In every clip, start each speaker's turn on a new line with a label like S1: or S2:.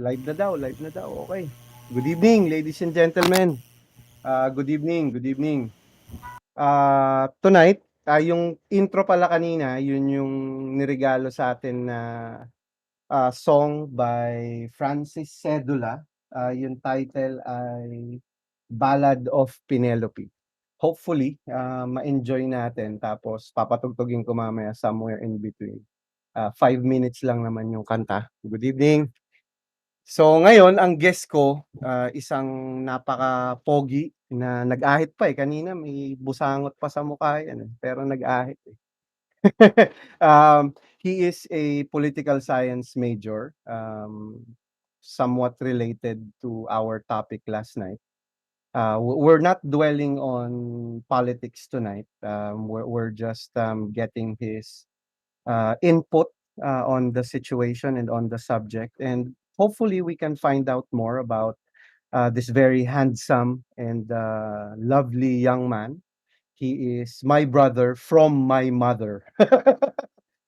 S1: Live na daw, live na daw. Okay. Good evening, ladies and gentlemen. Good evening, good evening. Tonight, yung intro pala kanina, yun yung niregalo sa atin na song by Francis Cedula. Yung title ay Ballad of Penelope. Hopefully, ma-enjoy natin. Tapos papatugtugin ko mamaya somewhere in between. 5 minutes lang naman yung kanta. Good evening. So ngayon ang guest ko, isang napaka-pogi na nag-ahit pa, kanina may busangot pa sa mukha yan, pero nag-ahit, eh. He is a political science major, somewhat related to our topic last night. We're not dwelling on politics tonight. We're just getting his input on the situation and on the subject. And hopefully, we can find out more about this very handsome and lovely young man. He is my brother from my mother,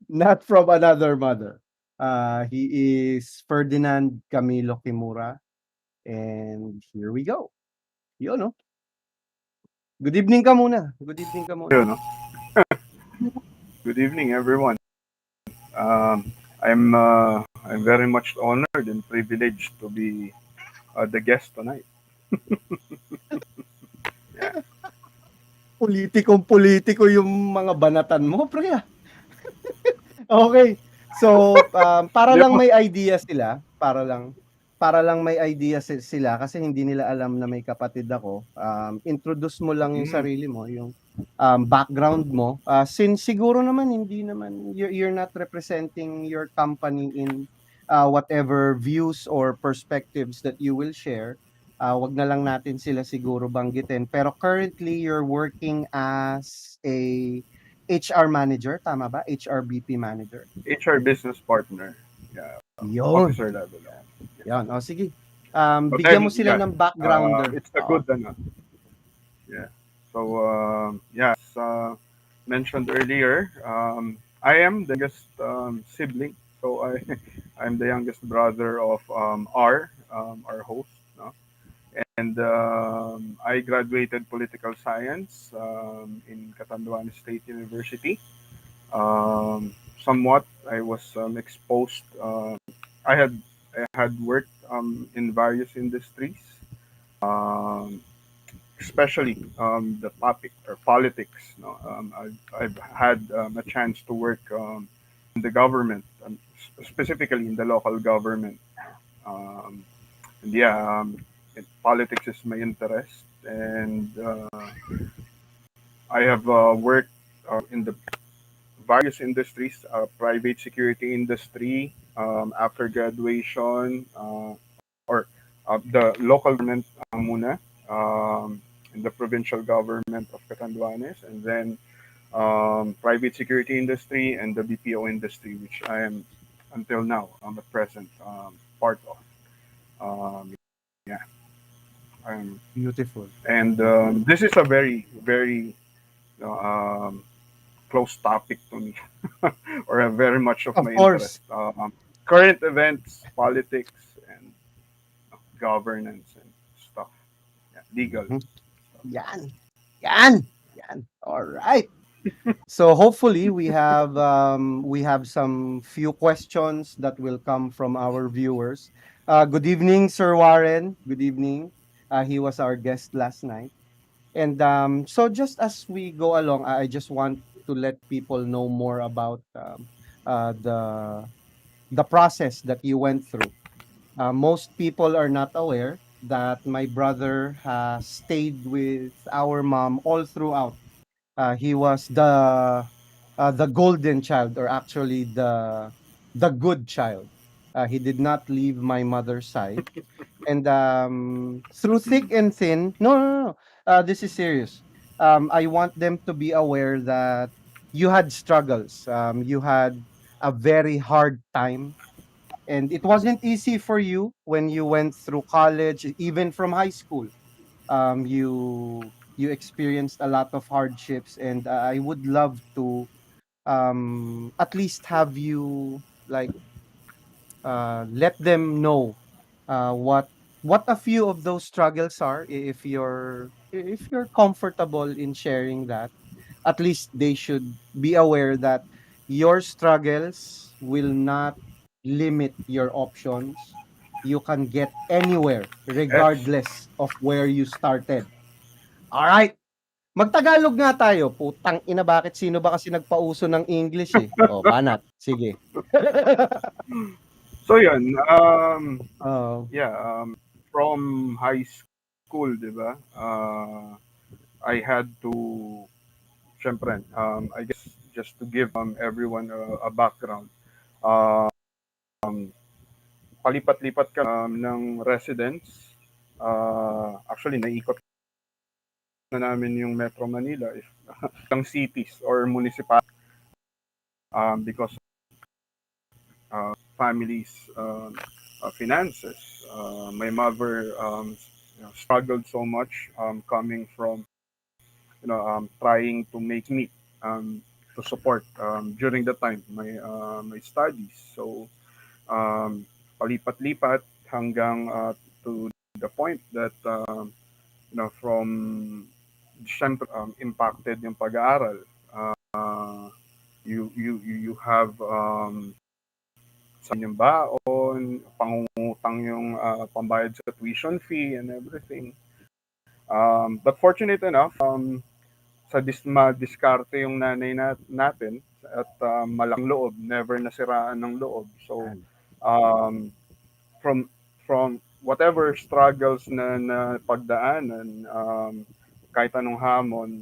S1: not from another mother. He is Ferdinand Camilo Kimura. And here we go. Yun, no? Good evening ka muna. Good evening ka muna.
S2: You know. Good evening, everyone. I'm very much honored and privileged to be the guest tonight. Yeah.
S1: Politikong-politiko yung mga banatan mo, pre, ah. Okay. So, para
S2: Di
S1: lang
S2: ba?
S1: may idea sila, para lang may idea sila kasi hindi nila alam na may kapatid ako. Introduce mo lang yung
S2: Mm,
S1: sarili mo, yung background mo. Since siguro naman hindi naman you're not representing your company in whatever views or perspectives that you will share. Wag na lang natin sila siguro banggitin. Pero currently you're working as a HR manager, tama ba? HRBP manager.
S2: HR business partner. Yeah.
S1: Yun.
S2: Officer level.
S1: Yan. O sige.
S2: But
S1: Bigyan mo
S2: then,
S1: sila
S2: yeah.
S1: ng backgrounder.
S2: It's a
S1: Oo.
S2: good, yeah. So, yeah, as mentioned earlier, I am the youngest sibling. So, I'm the youngest brother of our host. No? And I graduated political science in Catanduanes State University. Somewhat, I was exposed. I had worked in various industries, um, especially the topic or politics. No? I've had a chance to work in the government, specifically in the local government. Um, and yeah, politics is my interest, and I have worked in the various industries, private security industry, after graduation, or the local government muna, in the provincial government of Catanduanes, and then private security industry and the BPO industry, which I am until now, at present, part of. Yeah. Um,
S1: Beautiful.
S2: and this is a very, very uh, um, close topic to me, or very much of
S1: Of
S2: my interest.
S1: course.
S2: Current events, politics, and governance and stuff. Yeah, legal
S1: Mhm.
S2: stuff.
S1: Yan. Yan. Yan. All right. So hopefully we have some few questions that will come from our viewers. Good evening, Sir Warren. Good evening. He was our guest last night. And so just as we go along, I just want to let people know more about the process that you went through. Most people are not aware that my brother has stayed with our mom all throughout. He was the golden child, or actually the good child. He did not leave my mother's side, and through thick and thin. No, no, no, no. This is serious. I want them to be aware that you had struggles. You had a very hard time, and it wasn't easy for you when you went through college, even from high school. You experienced a lot of hardships, and I would love to at least have you, like, let them know what a few of those struggles are. If you're comfortable in sharing that, at least they should be aware that your struggles will not limit your options. You can get anywhere
S2: Yes.
S1: regardless of where you started. All right. Magtagalog nga tayo. Putang ina, bakit sino ba kasi nagpauso ng English eh? Oh, banat. Sige.
S2: So yun,
S1: Oh,
S2: yeah, from high school, di ba? I had to, syempre, I guess just to give everyone a background. Um, Palipat-lipat ka ng residence. Actually, naikot na namin yung Metro Manila if ng cities or municipal because families finances. My mother struggled so much coming from trying to make me um, to support during the time my studies. So palipat-lipat hanggang to the point that from syempre impacted yung pag-aaral. Uh, you have sa yung baon, pangungutang yung pambayad sa tuition fee and everything. But fortunate enough, sa diskarte yung nanay natin at malaking loob, never nasiraan ng loob. So,
S1: yan.
S2: um, from whatever struggles na pagdaanan, kahit anong hamon,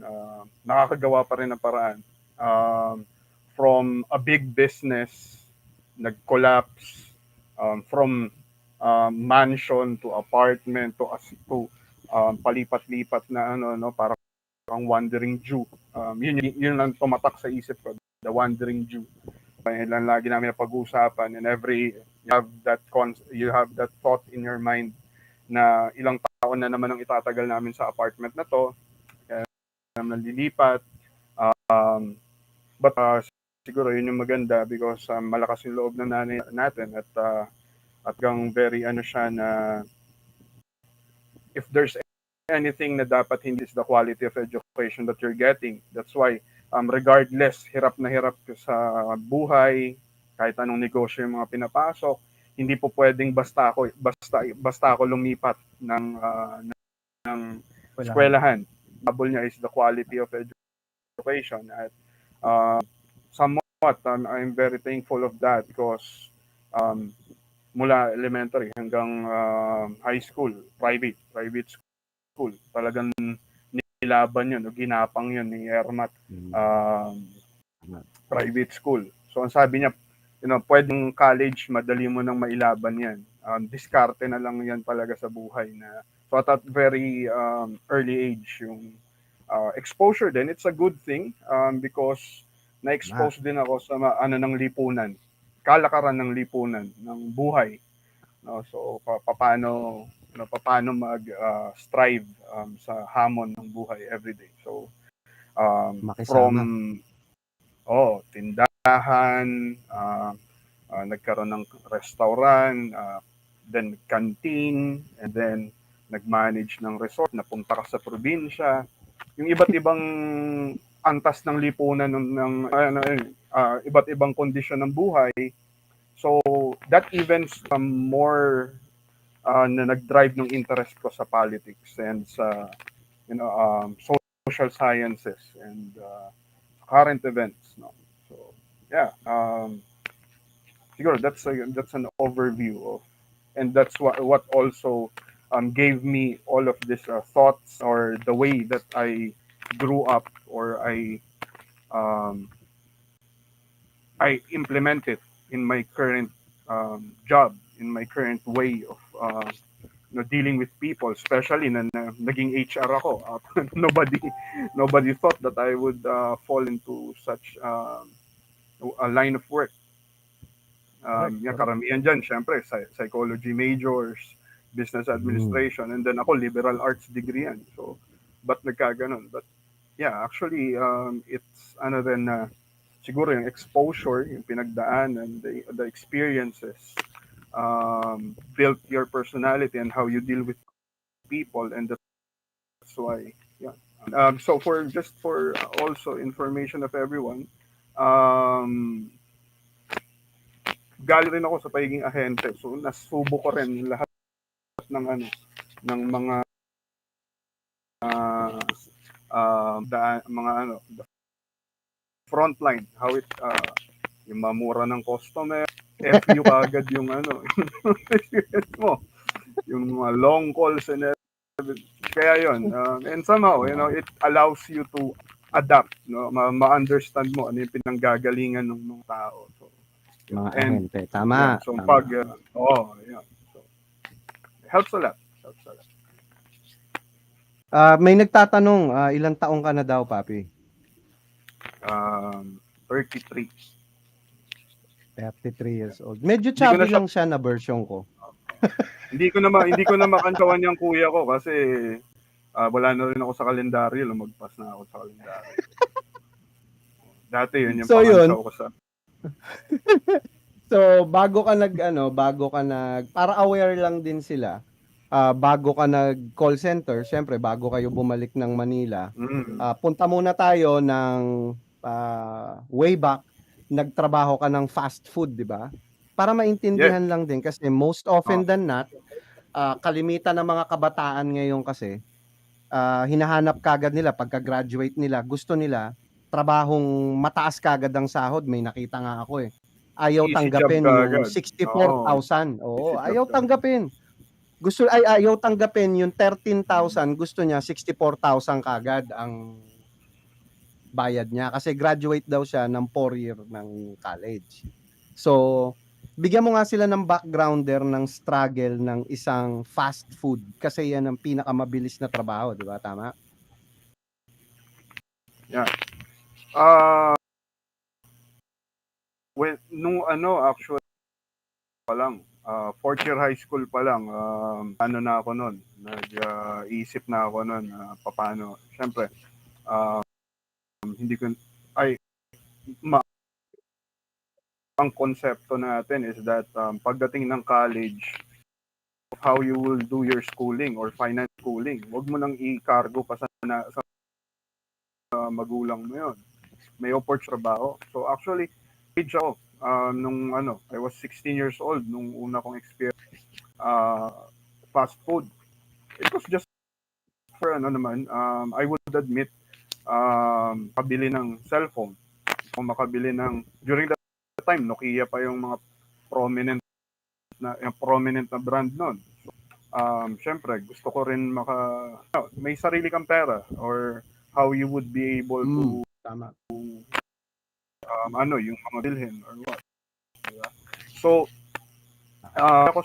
S2: nakakagawa pa rin ng paraan. From a big business, nag-collapse, from mansion to apartment to palipat-lipat na ano no para ang wandering Jew. Yun lang tumatak sa isip ko, the wandering Jew. Yan lagi namin na pag-uusapan and every you have that thought in your mind na ilang taon na naman ang itatagal namin sa apartment na to, kaya naman nalilipat. But siguro yun yung maganda because malakas yung loob ng nanay natin at gang very ano siya na if there's anything na dapat hindi is the quality of education that you're getting. That's why regardless hirap na hirap ka sa buhay, kahit anong negosyo yung mga pinapasok, hindi po pwedeng basta ako lumipat ng
S1: Wala.
S2: eskwelahan. Double niya is the quality of education at somewhat I'm very thankful of that because um, mula elementary hanggang high school, private school, talagang nilaban yun o ginapang yun ni Ermat
S1: Mm,
S2: um,
S1: tama.
S2: private school. So ang sabi niya, pwedeng college, madali mo nang mailaban yan. Diskarte na lang yan talaga sa buhay na so at that very early age yung exposure din. It's a good thing because
S1: Tama.
S2: na-expose din ako sa ano ng lipunan, kalakaran ng lipunan ng buhay. No? So paano paano mag strive sa hamon ng buhay everyday. So from
S1: Makisama.
S2: tindahan, nagkaroon ng restaurant, then canteen, and then nag-manage ng resort, napunta ka sa probinsya. Yung iba't ibang antas ng lipunan iba't ibang kondisyon ng buhay. So that even more na nag-drive ng interest ko sa politics and sa social sciences and current events, no. So yeah, siguro that's an overview of, and that's what also gave me all of these thoughts or the way that I grew up or um, I implement it in my current job, in my current way of dealing with people, especially na naging HR ako. Nobody thought that I would fall into such a line of work.
S1: Correct,
S2: Yung
S1: correct.
S2: karamihan dyan, syempre, psychology majors, business
S1: Mm,
S2: administration, and then ako, liberal arts degree yan. So, ba't nagkaganon? But, yeah, actually, it's ano rin na, siguro yung exposure, yung pinagdaanan, the experiences, built your personality and how you deal with people, and that's why, yeah. So for just for also information of everyone, um, galing rin ako sa pagiging ahente. So nasubo ko rin lahat ng ano ng mga mga ano the front line, how it yung mamura ng customer, FU kagad yung ano mo, yung mga long calls and everything. Kaya yun, and somehow, it allows you to adapt, no? Ma-understand mo ano yung pinanggagalingan ng mga tao. So,
S1: Mga
S2: and
S1: ahente.
S2: yun,
S1: Tama,
S2: so
S1: tama.
S2: pag, yun. So, helps a lot. Helps a lot.
S1: May nagtatanong, ilang taong ka na daw, Papi?
S2: 33.
S1: 33 years old. Medyo
S2: Hindi ko na
S1: chubby
S2: siya,
S1: lang siya na version ko.
S2: hindi ko na makantawan yung kuya ko kasi wala na rin ako sa kalendaryo, lumagpas na ako sa kalendaryo. Dati yun yung
S1: So
S2: pangansaw
S1: yun,
S2: ko sa
S1: so bago ka para aware lang din sila. Bago ka nag-call center, syempre bago kayo bumalik ng Manila, punta muna tayo ng way back, nagtrabaho ka ng fast food, di ba? Para
S2: yes.
S1: maintindihan lang din kasi most often than not, kalimitan ng mga kabataan ngayon kasi, hinahanap kagad nila pagka-graduate nila, gusto nila trabahong mataas kagad ang sahod. May nakita nga ako eh. Ayaw
S2: Easy job
S1: tanggapin yung
S2: kaagad. Oo,
S1: 64,000. Oo,
S2: easy job
S1: ayaw
S2: kaagad.
S1: tanggapin. Ayaw tanggapin yung 13,000, gusto niya 64,000 kagad ang bayad niya kasi graduate daw siya ng 4 year ng college. So, bigyan mo nga sila ng backgrounder ng struggle ng isang fast food kasi yan ang pinakamabilis na trabaho, di ba? Tama?
S2: Yeah. Nung actually pa lang, fourth year high school pa lang, ano na ako noon, nag-isip na ako noon, paano, syempre, hindi ko, ay, ang konsepto natin is that pagdating ng college, how you will do your schooling or finance schooling, wag mo nang i-cargo pa sa magulang mo yun. May opportunity trabaho. So actually, age ako, nung I was 16 years old, nung una kong experience, fast food. It was just for naman, I would admit, makabili ng cellphone, o makabili ng, during that time, Nokia pa yung mga prominent na brand nun. So, syempre, gusto ko rin may sarili kang pera, or how you would be able to,
S1: Tama.
S2: yung mga bilhin or what. Diba? So, ako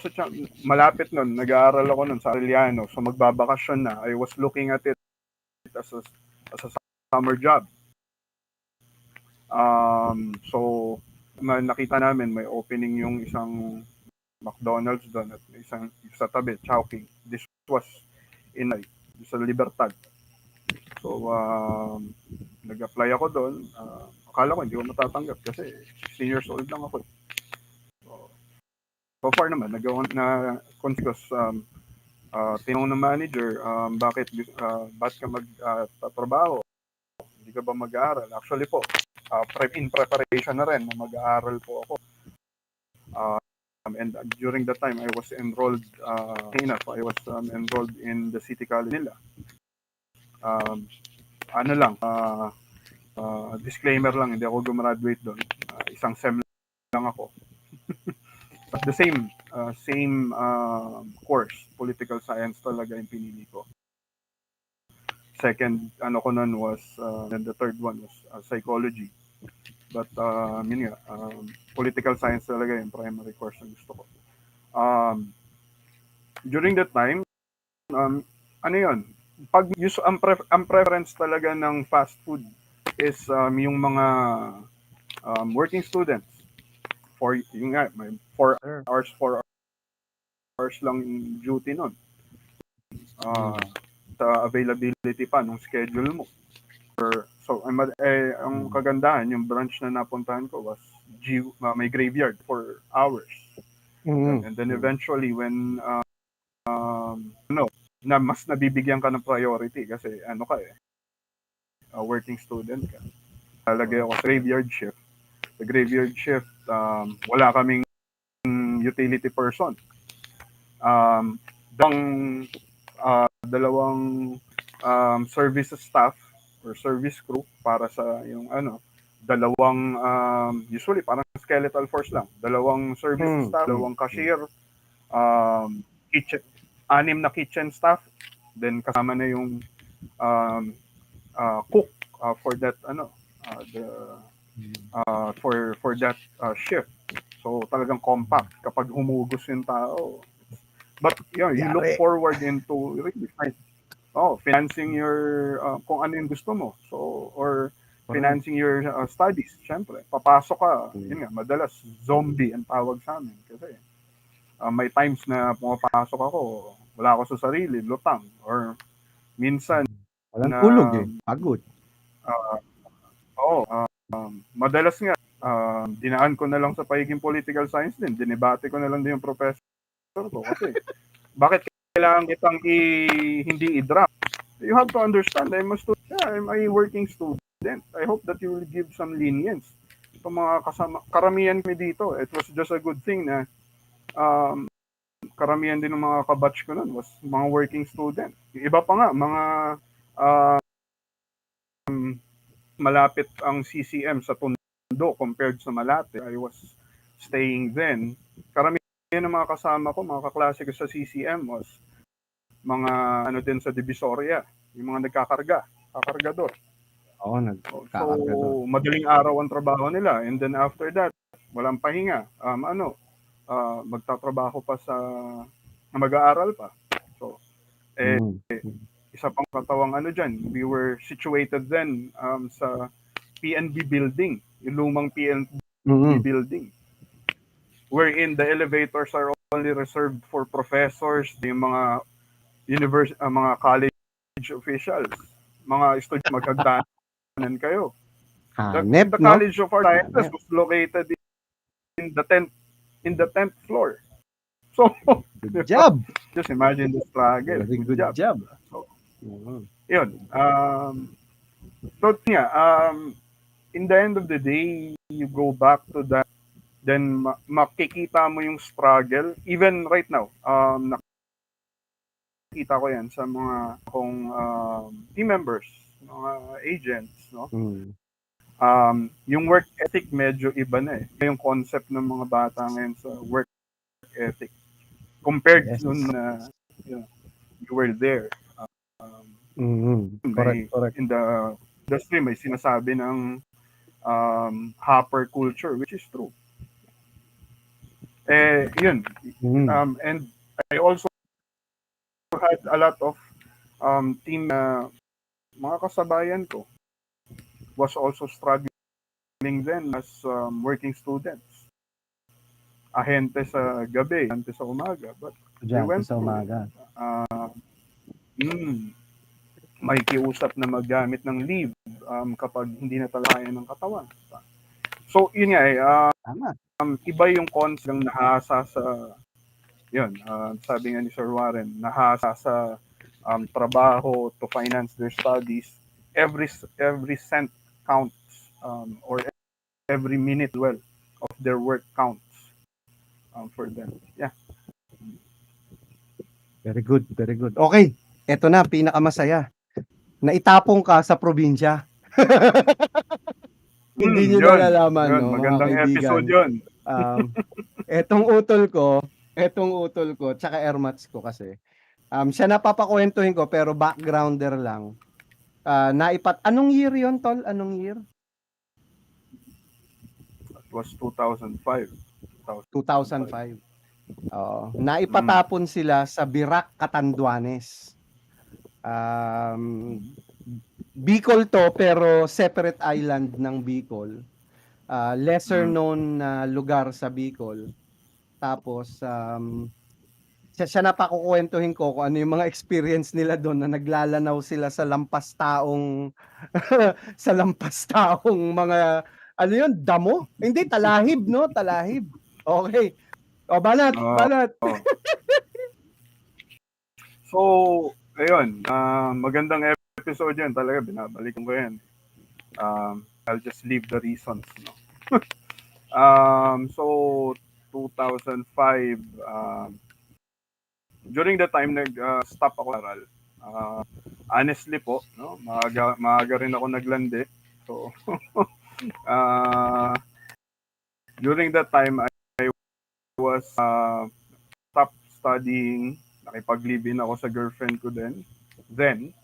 S2: malapit nun, nag-aaral ako nun sa Arellano, so magbabakasyon na. I was looking at it as a summer job. So, nakita namin may opening yung isang McDonald's doon at isang sa tabi, Chowking. This was in sa Libertad. So, nag-apply ako doon. Akala ko hindi ko matatanggap kasi 16 years old lang ako. So far naman, conscious, tinanong ng manager, bakit ka magtatrabaho? Hindi ka ba mag-aaral? Actually po, in preparation na rin na mag-aaral po ako. And during that time, I was enrolled, enrolled in the City College nila. Disclaimer lang, hindi ako gumraduate doon. Isang sem lang ako. But the same course, political science talaga yung pinili ko. Second, ko nun was, and the third one was psychology. But, political science talaga yung primary course na gusto ko. During that time, ang preference talaga ng fast food is yung mga working students. Yung nga, may 4 hours lang yung duty nun. Sa availability pa nung schedule mo. So, ang kagandahan, yung branch na napuntahan ko was may graveyard for hours. And then eventually when na mas nabibigyan ka ng priority kasi working student ka. Lalagay ako sa graveyard shift. Sa graveyard shift, wala kaming utility person. Dalawang service staff or service crew para sa yung dalawang usually parang skeletal force lang. Dalawang service staff, dalawang cashier, kitchen, 6 na kitchen staff, then kasama na yung cook for that for that shift. So talagang compact kapag humugos yung tao. But yeah, you look forward into really financing your kung ano yung gusto mo. So or financing your studies, syempre. Papasok ka, yun nga, madalas zombie ang tawag sa amin kasi may times na pumapasok ako, wala ako sa sarili, lutang, or minsan
S1: walang tulog pagod.
S2: Madalas nga dinaan ko na lang sa pagiging political science din, dinebate ko na lang din yung professor ko kasi bakit kailangan kitang hindi i-drop? You have to understand, I'm a working student. I hope that you will give some lenience. Itong mga karamihan kami dito, it was just a good thing na karamihan din ng mga kabatch ko nun was mga working student. Yung iba pa nga, mga malapit ang CCM sa Tondo compared sa Malate. I was staying then. Karamihan ng mga kasama ko, mga kaklase ko sa CCM was mga din sa Divisoria, yung mga kakargador. So, madaling araw ang trabaho nila. And then after that, walang pahinga. Magtatrabaho pa mag-aaral pa. So, isa pang katawang dyan. We were situated then sa PNB building, yung lumang PNB building. Wherein the elevators are only reserved for professors, yung mga mga college officials, mga estudyante, magkagdanan kayo. The College of Art Sciences was located in the 10th floor. So,
S1: good job.
S2: Just imagine the struggle.
S1: Very good job.
S2: So, yun. So, in the end of the day, you go back to that, then makikita mo yung struggle. Even right now, nakita ko yan sa mga team members, mga agents, no? Yung work ethic medyo iba na yung concept ng mga bata ngayon sa work ethic compared to you were there.
S1: Correct.
S2: In the industry may sinasabi ng hopper culture, which is true. Yun. And I also had a lot of team mga kasabayan ko was also struggling then as working students. Ahente sa gabi, ahente sa umaga. But they went
S1: sa umaga.
S2: May kiusap na maggamit ng leave kapag hindi na talaga ng katawan. So, yun nga iba yung concept ng nahasa sa sabi nga ni Sir Warren, nahasa sa trabaho to finance their studies. Every cent counts, or every minute of their work counts for them. Yeah.
S1: Very good. Okay, eto na, pinakamasaya. Naitapong ka sa probinsya. Hindi nyo nalalaman, no?
S2: Magandang episode yun.
S1: Etong utol ko, tsaka airmats ko kasi. Siya napapakwentuhin ko, pero backgrounder lang. Anong year yun, tol? Anong year?
S2: It was 2005.
S1: Naipatapon sila sa Birac, Catanduanes. Bicol to, pero separate island ng Bicol. Lesser known na lugar sa Bicol. Tapos siya napakukwentuhin ko kung ano yung mga experience nila doon na naglalanaw sila sa lampas taong mga damo? Hindi, talahib, no? Talahib. Okay. O, banat,
S2: Oo.
S1: banat.
S2: So, ayun, magandang episode yan talaga, binabalikan ko yan. I'll just leave the reasons, no? So 2005, during the time nag-stop ako sa aral. Uh, Honestly po, no, maaga rin ako naglandi. So uh, during that time I was stop studying, nakipag-live-in ako sa girlfriend ko din. Then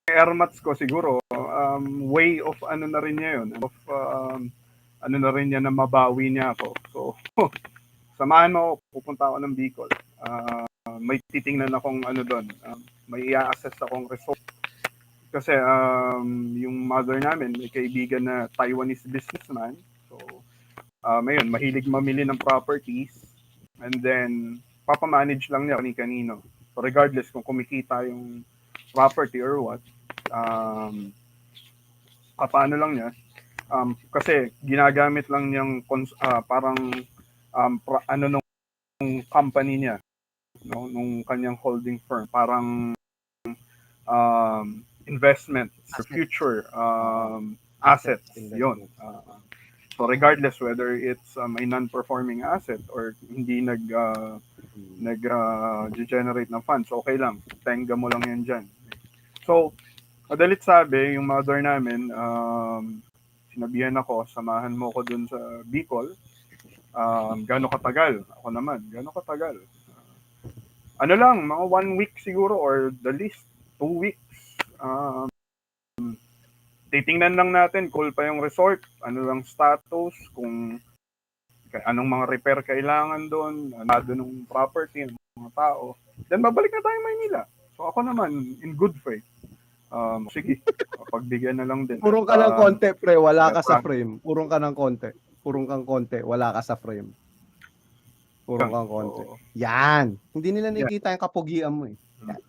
S2: airmats ko siguro, way of ano na rin niya yun, of ano na rin niya na mabawi niya ako. So, samahan mo, pupunta ako ng Bicol. May titingnan akong ano doon, may i-assess akong resort. Kasi yung mother namin, may kaibigan na Taiwanese businessman. So, ayun, mahilig mamili ng properties. And then, papamanage lang niya kani-kanino. So, regardless kung kumikita yung property or what, paano lang niya. Kasi ginagamit lang niyang parang ano nung company niya, no, nung kanyang holding firm, parang investment for future assets, yon. So regardless whether it's a non-performing asset or hindi generate ng funds, okay lang, tenga mo lang yan dyan. So madalit sabi, yung mother namin, sinabihan ako, samahan mo ko dun sa Bicol. Gano'ng katagal? Ako naman, gano'ng katagal? Ano lang, mga 1 week siguro or the least 2 weeks. Titingnan lang natin, cool pa yung resort, ano lang status, kung anong mga repair kailangan doon, ano ng property, ng mga tao. Then babalik na tayo Maynila. So ako naman, in good faith, sige, pagbigyan na lang din.
S1: Purong ka ng konti, pre, wala ka sa frame. Purong ka ng konti. Purong kang konti, wala ka sa frame. Purong kang konti. Yan. Hindi nila nakikita yung kapugian mo eh.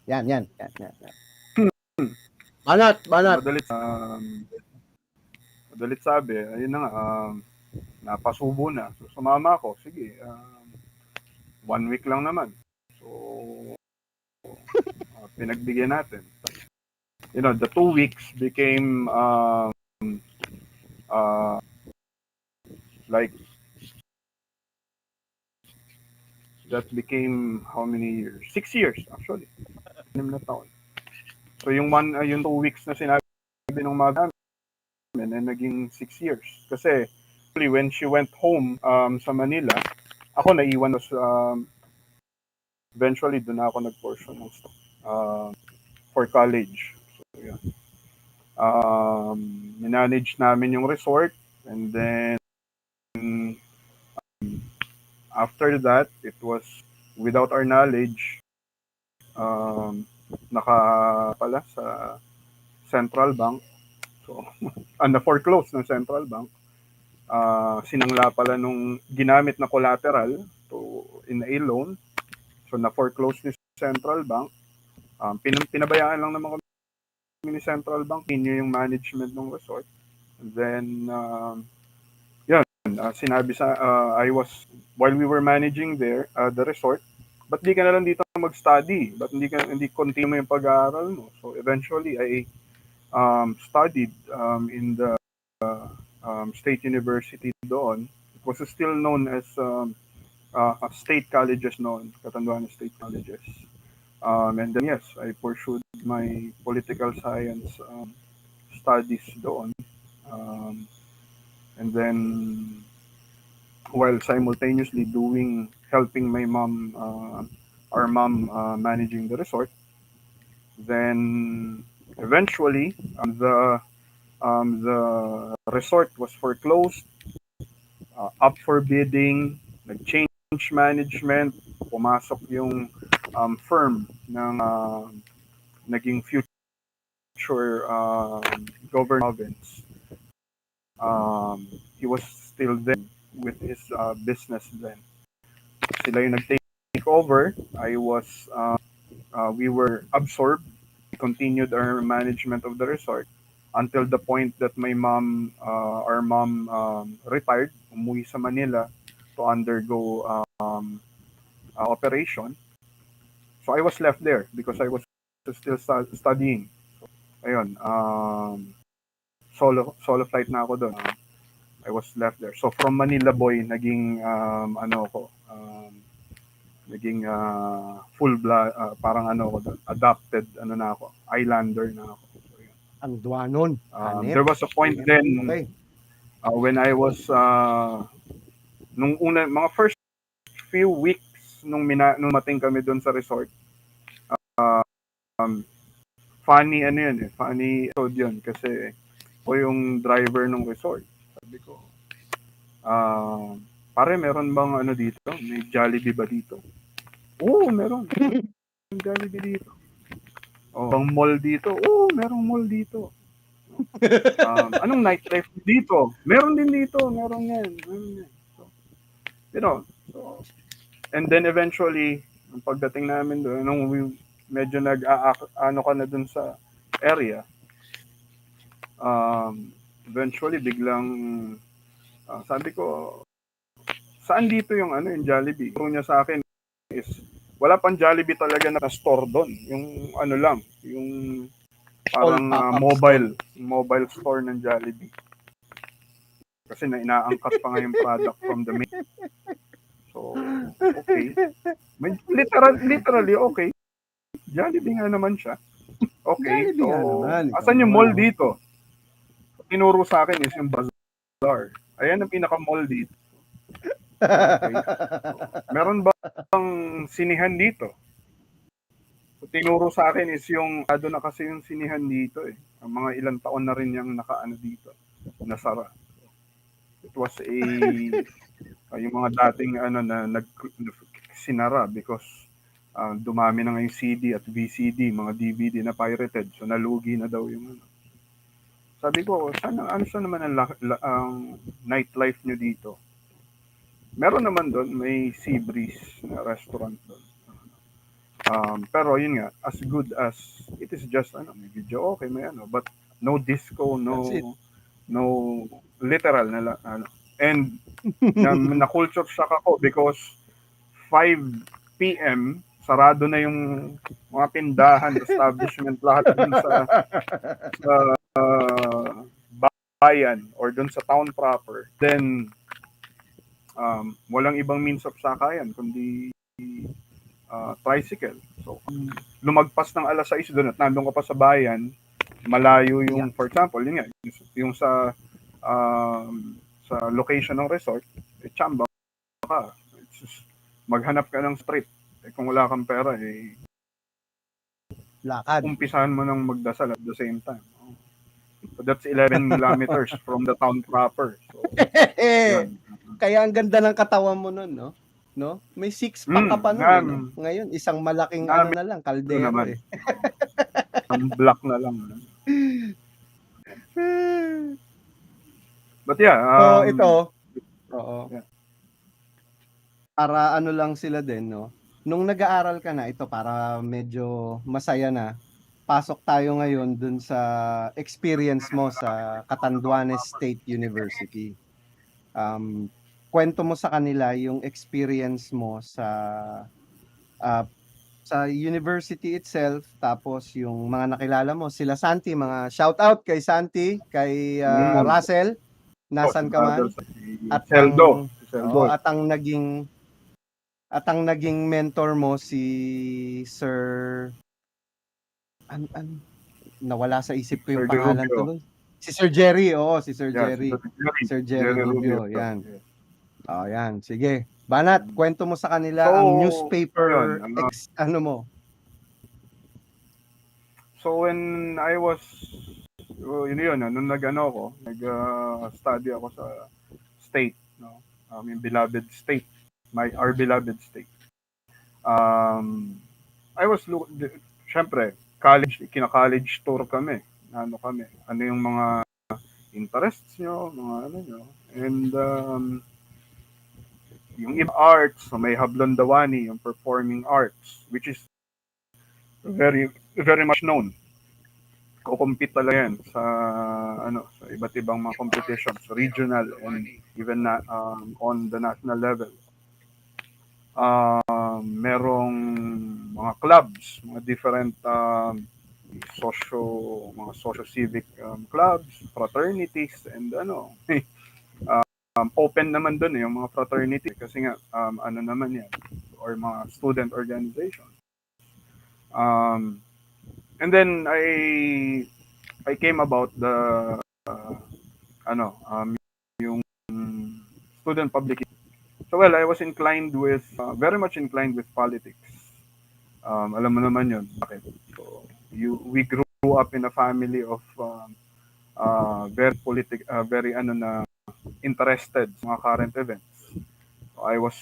S1: Yan. Banat.
S2: Madalit sabi, ayun na nga, napasubo na. So, sumama ako, sige, 1 week lang naman. So, pinagbigyan natin. You know, the 2 weeks became like, that became how many years? 6 years, actually. 6 na taon. So, yung 2 weeks na sinabi ng mother namin, naging 6 years. Kasi, when she went home sa Manila, ako naiwan was eventually doon ako nag-portion ng stock for college. So, yeah. Manage namin yung resort, and then after that, it was without our knowledge, pala sa Central Bank. So, na-foreclose ng Central Bank. Sinangla pala nung ginamit na collateral in a loan. So, na-foreclose ni Central Bank. Pinabayaan lang naman kami ni Central Bank, inyo yung management ng resort. And then, sinabi while we were managing there, the resort, ba't di ka na lang dito mag-study? Ba't hindi continue yung pag-aaral mo? So, eventually, I studied in the state university doon. It was still known as state colleges noon, Catanduanes State Colleges. And then, yes, I pursued my political science studies doon. And then, while simultaneously helping my mom, our mom managing the resort, then eventually the resort was foreclosed, up for bidding, nag-change management, pumasok yung firm ng naging future governor province. He was still there with his business then. Sila yung nag-take over. We were absorbed. We continued our management of the resort until the point that our mom retired, umuwi sa Manila. to undergo operation. So I was left there because I was still studying. Ayun, solo flight na ako doon. I was left there. So from Manila boy, naging naging parang adopted na ako, islander na ako. So, yun.
S1: Ang duwanon, hanep.
S2: There was a point then
S1: Okay.
S2: when I was nung mga first few weeks nung mating kami doon sa resort. Funny funny episode yun kasi ako yung driver ng resort. Sabi ko, pare, meron bang dito? May Jollibee ba dito? Oo, meron. May Jollibee dito. Bang mall dito? Oo, merong mall dito. Anong nightlife dito? Meron din dito. Meron yan. So, and then eventually, ang pagdating namin doon, nung medyo ka na doon sa area, eventually biglang sabi ko, saan dito yung Jollibee? Turo niya sa akin is wala pang Jollibee talaga na store doon. Yung lang, yung parang mobile store ng Jollibee. Kasi inaangkat pa nga yung product from the main. So, okay. Literally okay. Jollibee nga naman siya. Okay.
S1: Jollibee nga naman.
S2: Asan yung mall dito? Tinuro sa akin is yung bazaar. Ayan ang pinaka-mall dito. Okay. Meron bang sinihan dito? So, tinuro sa akin is yung na kasi yung sinihan dito eh. Ang mga ilang taon na rin yung dito. Nasara. It was yung mga dating na sinara because dumami na nga yung CD at VCD, mga DVD na pirated. So nalugi na daw yung Sabi ko, saan naman ang nightlife nyo dito? Meron naman doon, may Sea Breeze na restaurant doon. Pero yun nga, as good as it is just may video okay, may but no disco, no literal na and na culture shock ako because 5 p.m. sarado na yung mga tindahan, establishment, lahat dun sa bayan or dun sa town proper. Then walang ibang means of sakayan kundi tricycle. So lumagpas ng alas 6 doon at nandun ka pa sa bayan, malayo yung for example, yun nga, yung sa location ng resort, chamba ka. Maghanap ka ng street. Kung wala kang pera,
S1: lakad.
S2: Umpisahan mo nang magdasal at the same time. So that's 11 kilometers from the town proper. So, yun.
S1: Kaya ang ganda ng katawan mo nun, no? No? May six pack ka pa nun. No? Ngayon, isang malaking na lang, kaldero eh.
S2: Ang black na lang. But yeah.
S1: So ito, oo.
S2: Yeah.
S1: Para lang sila din, no? Nung nag-aaral ka na, ito para medyo masaya na, pasok tayo ngayon dun sa experience mo sa Catanduanes State University. Kwento mo sa kanila yung experience mo sa university itself, tapos yung mga nakilala mo, sila Santi, mga shout out kay Santi, kay Russell, nasan ka man, at ang naging mentor mo si Sir nawala sa isip ko yung pangalan tuloy. Si Sir Jerry, si Sir Jerry. Sir Jerry Rubio, yan. Yan, sige. Banat, kwento mo sa kanila ang newspaper mo.
S2: So when I was nung nag-study ako sa state, no? Yung beloved state. Our beloved state. I was syempre, kina-college tour kami. Ano yung mga interests nyo, mga nyo. And yung arts, so may Hablondawani, yung performing arts, which is very very much known. Kukumpit talaga yan sa iba't ibang mga competitions, regional and even on the national level. Merong mga clubs, mga different socio mga socio-civic clubs, fraternities, and open naman doon yung mga fraternity kasi nga ano naman yan, or mga student organization. And then I came about the yung student publication. So well, I was inclined with very much inclined with politics. Alam mo naman yun. Bakit? So, we grew up in a family of very interested sa mga current events. So, I was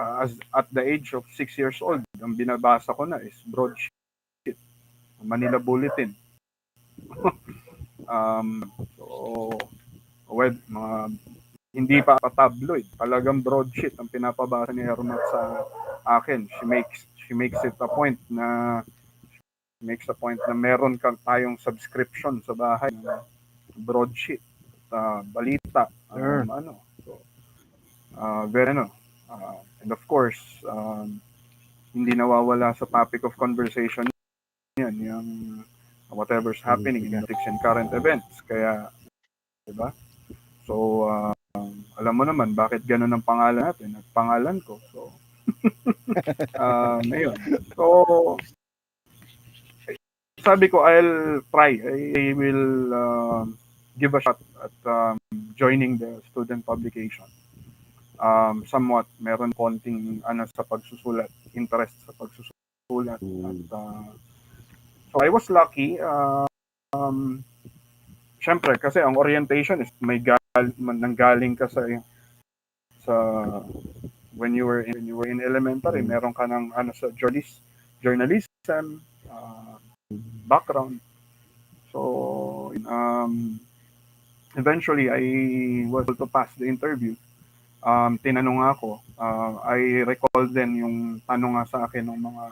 S2: as at the age of 6 years old, ang binabasa ko na is broadsheet, Manila Bulletin. So, well, hindi pa tabloid, talagang broadsheet ang pinapabasa ni Hermat sa akin. She makes a point na meron tayong subscription sa bahay na broadsheet, balita,
S1: Sure.
S2: So, very and of course, hindi nawawala sa topic of conversation yan, yung whatever's happening in politics and current events. Kaya, diba? So, alam mo naman, bakit ganun ang pangalan natin at pangalan ko. So, ayun. So, sabi ko, I'll try. I will give a shot at joining the student publication. Somewhat, meron konting sa pagsusulat, interest sa pagsusulat. At, so, I was lucky. Syempre, kasi ang orientation is nanggaling ka sa when you were in elementary, meron ka ng sa journalism background. So eventually I was able to pass the interview. Tinanong ako, I recall then yung tanong nga sa akin ng mga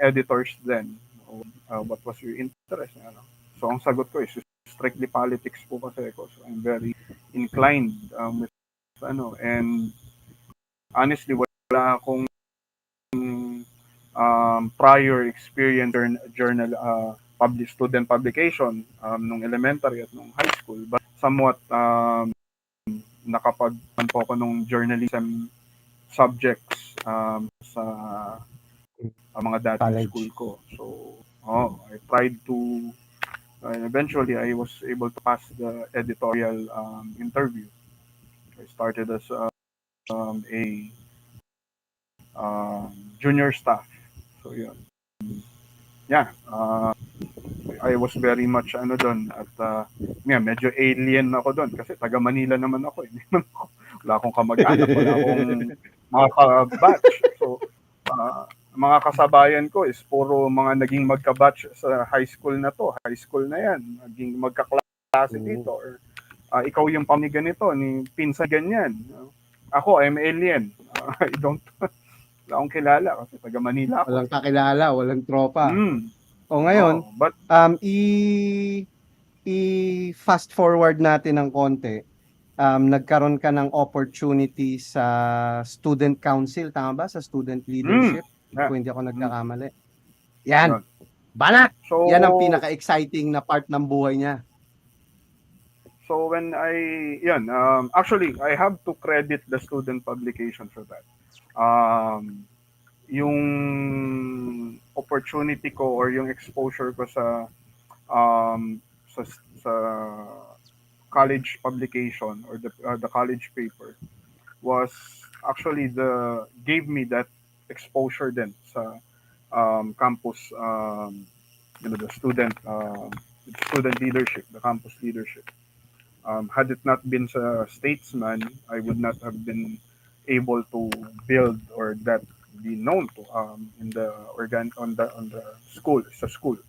S2: editors then, what was your interest? So ang sagot ko is strictly politics po kasi ako. So I'm very inclined with and honestly wala akong prior experience journal student publication nung elementary at nung high school, but somewhat nakapagpan po ako nung journalism subjects sa mga dating school ko. So I tried to eventually I was able to pass the editorial interview. I started as a junior staff. So yun. Yeah. I was very much doon at medyo alien ako doon kasi taga Manila naman ako. Wala akong kamag-anak, wala akong mga ka-batch. So mga kasabayan ko is puro mga naging magka-batch sa high school na to. High school na yan. Naging magkaklase dito. Or ikaw yung pamigan nito, ni pinsan ganyan. Ako, I'm alien. I don't wala akong kilala kasi taga Manila ako.
S1: Walang kakilala, walang tropa. O ngayon,
S2: but
S1: i-fast forward natin ng konti. Nagkaroon ka ng opportunity sa student council, tama ba? Sa student leadership? Kung hindi ako nagkakamali. Yan. Banat! So, yan ang pinaka-exciting na part ng buhay niya.
S2: So when actually, I have to credit the student publication for that. Yung opportunity ko or yung exposure ko sa college publication or the college paper was actually gave me that exposure then sa campus the student leadership, the campus leadership. Had it not been sa statesman, I would not have been able to build or that be known to in the on the school sa school.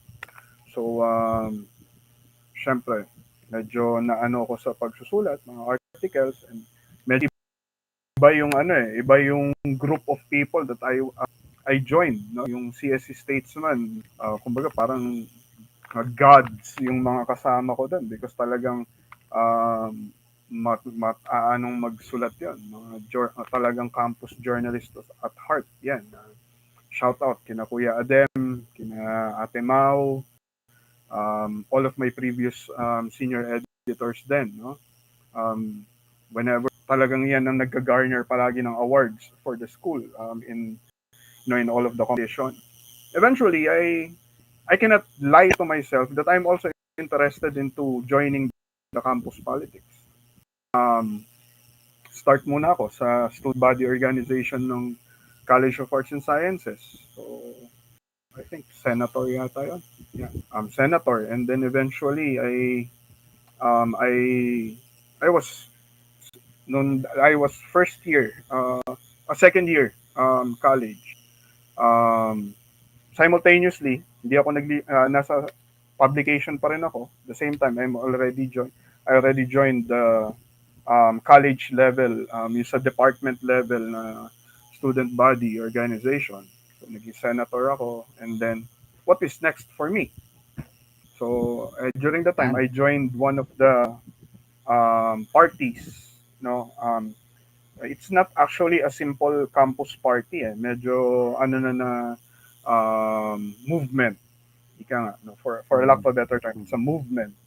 S2: So syempre medyo naano ko sa pagsusulat mga articles, and medyo iba yung iba yung group of people that I joined, no? Yung CSC statesman, kumbaga parang gods yung mga kasama ko doon because talagang um, anong magsulat yon, mga talagang campus journalists at heart yan. Shout out kina Kuya Adem, kina Ate Mau, all of my previous senior editors then, no? Um, Whenever talagang yan ang nagga-garner palagi ng awards for the school in in all of the competition. Eventually, I cannot lie to myself that I'm also interested into joining the campus politics. Um, Start muna ako sa student body organization ng College of Arts and Sciences. So, I think senator yata yun. Yeah, senator. And then eventually, I was I was first year, a second year college. Um, Simultaneously, hindi ako nasa publication pa rin ako. The same time, I already joined the college level, yung sa department level na student body organization. So, naging senator ako. And then, what is next for me? So, during that time,
S1: Yan.
S2: I joined one of the parties. No, it's not actually a simple campus party. Medyo ano na movement. Ika nga, no, for a lack
S1: Mm,
S2: of a better term, it's a movement.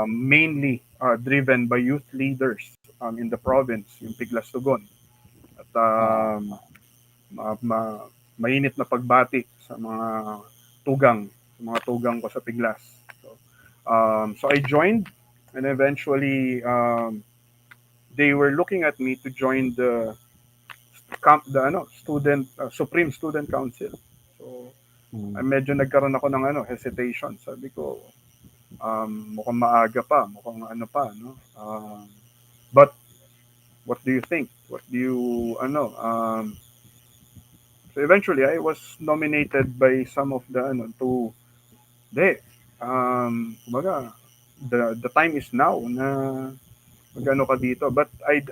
S2: Mainly driven by youth leaders in the province, yung Piglas Tugon. At
S1: ah,
S2: mainit na pagbati sa mga tugang, ko sa Piglas. So I joined, and eventually they were looking at me to join the student Supreme Student Council. So
S1: mm,
S2: medyo nagkaroon ako ng hesitation. Sabi ko, mukhang maaga pa, mukhang ano pa, no? But what do you think? What do you so eventually I was nominated by some of the to de kumbaga the time is now na magano ka dito, but I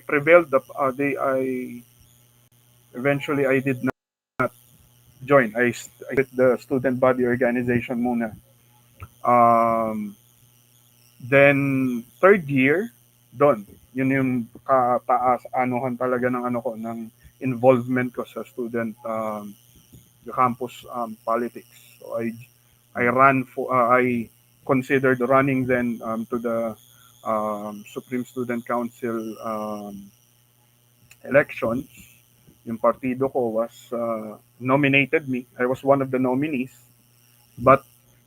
S2: prevailed they I eventually I did not join. I with the student body organization muna. Um, then third year, doon. Yun yung kataas anuhan talaga ng ko ng involvement ko sa student the campus politics. So I
S1: mm,
S2: ran for I considered running then to the Supreme Student Council elections. Yung partido ko was nominated me. I was one of the nominees. But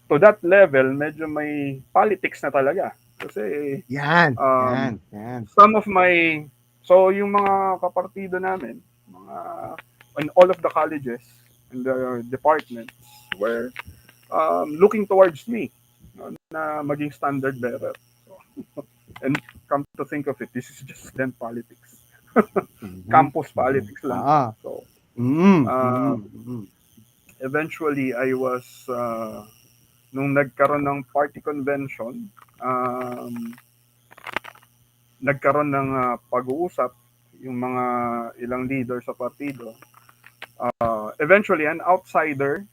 S2: to that level, medyo may politics na talaga. Kasi
S1: yan,
S2: um,
S1: yan, yan.
S2: some of my, so yung mga kapartido namin, mga, in all of the colleges and the departments were looking towards me, no, na maging standard bearer. So, and come to think of it, this is just then politics.
S1: Mhm,
S2: Campus
S1: mhm.
S2: politics lang.
S1: Oo.
S2: So,
S1: Mm,
S2: uh,
S1: mm, mm.
S2: eventually, I was, nung nagkaroon ng party convention, nagkaroon ng pag-uusap yung mga ilang leaders sa partido. Eventually, an outsider,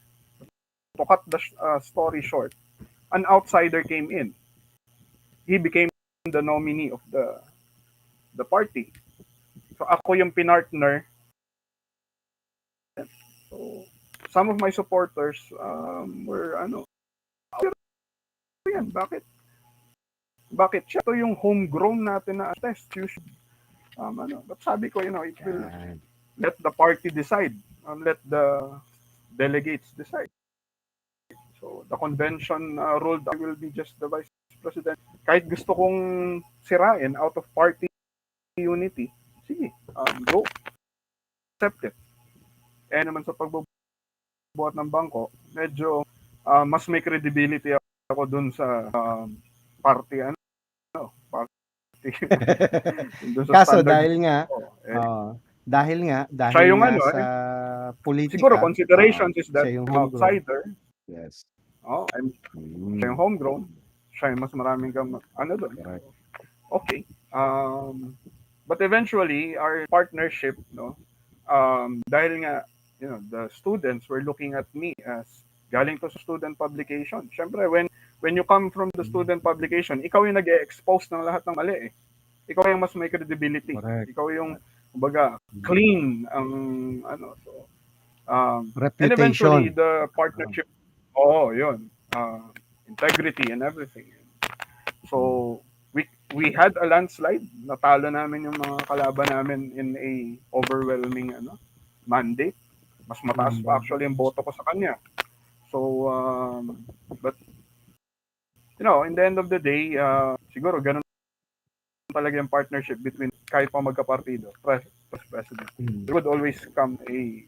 S2: to cut the story short, an outsider came in. He became the nominee of the party. So ako yung pinartner. So some of my supporters were yan, bakit siya to yung homegrown natin na test, you should but sabi ko, it will
S1: Yan.
S2: let the party decide, let the delegates decide. So the convention ruled I will be just the vice president. Kahit gusto kong sirain out of party unity, sige, go, accept it. Naman sa pagbubuhat ng bangko, medyo mas may credibility ako dun sa party, party, dun sa
S1: Kaso
S2: standard
S1: dahil nga
S2: ko.
S1: dahil
S2: Siya yung
S1: nga sa
S2: siguro
S1: politika,
S2: considerations is that
S1: siya yung
S2: I'm
S1: homegrown.
S2: outsider,
S1: Yes.
S2: siya yung
S1: Mm,
S2: homegrown, siya yung mas maraming doon.
S1: correct.
S2: Okay. But eventually, our partnership, no, dahil nga, the students were looking at me as galing to sa student publication. Siyempre, when you come from the student publication, ikaw yung nag-expose ng lahat ng mali eh. Ikaw yung mas may credibility.
S1: Correct.
S2: Ikaw yung, kumbaga, clean ang, ano, so, and eventually,
S1: Reputation.
S2: the partnership, oh, yun, integrity and everything. So, we had a landslide. Natalo namin yung mga kalaban namin in a overwhelming mandate. Mas mataas pa actually yung boto ko sa kanya. So, but, in the end of the day, siguro ganun talaga yung partnership between kahit pa magkapartido, president. There would always come a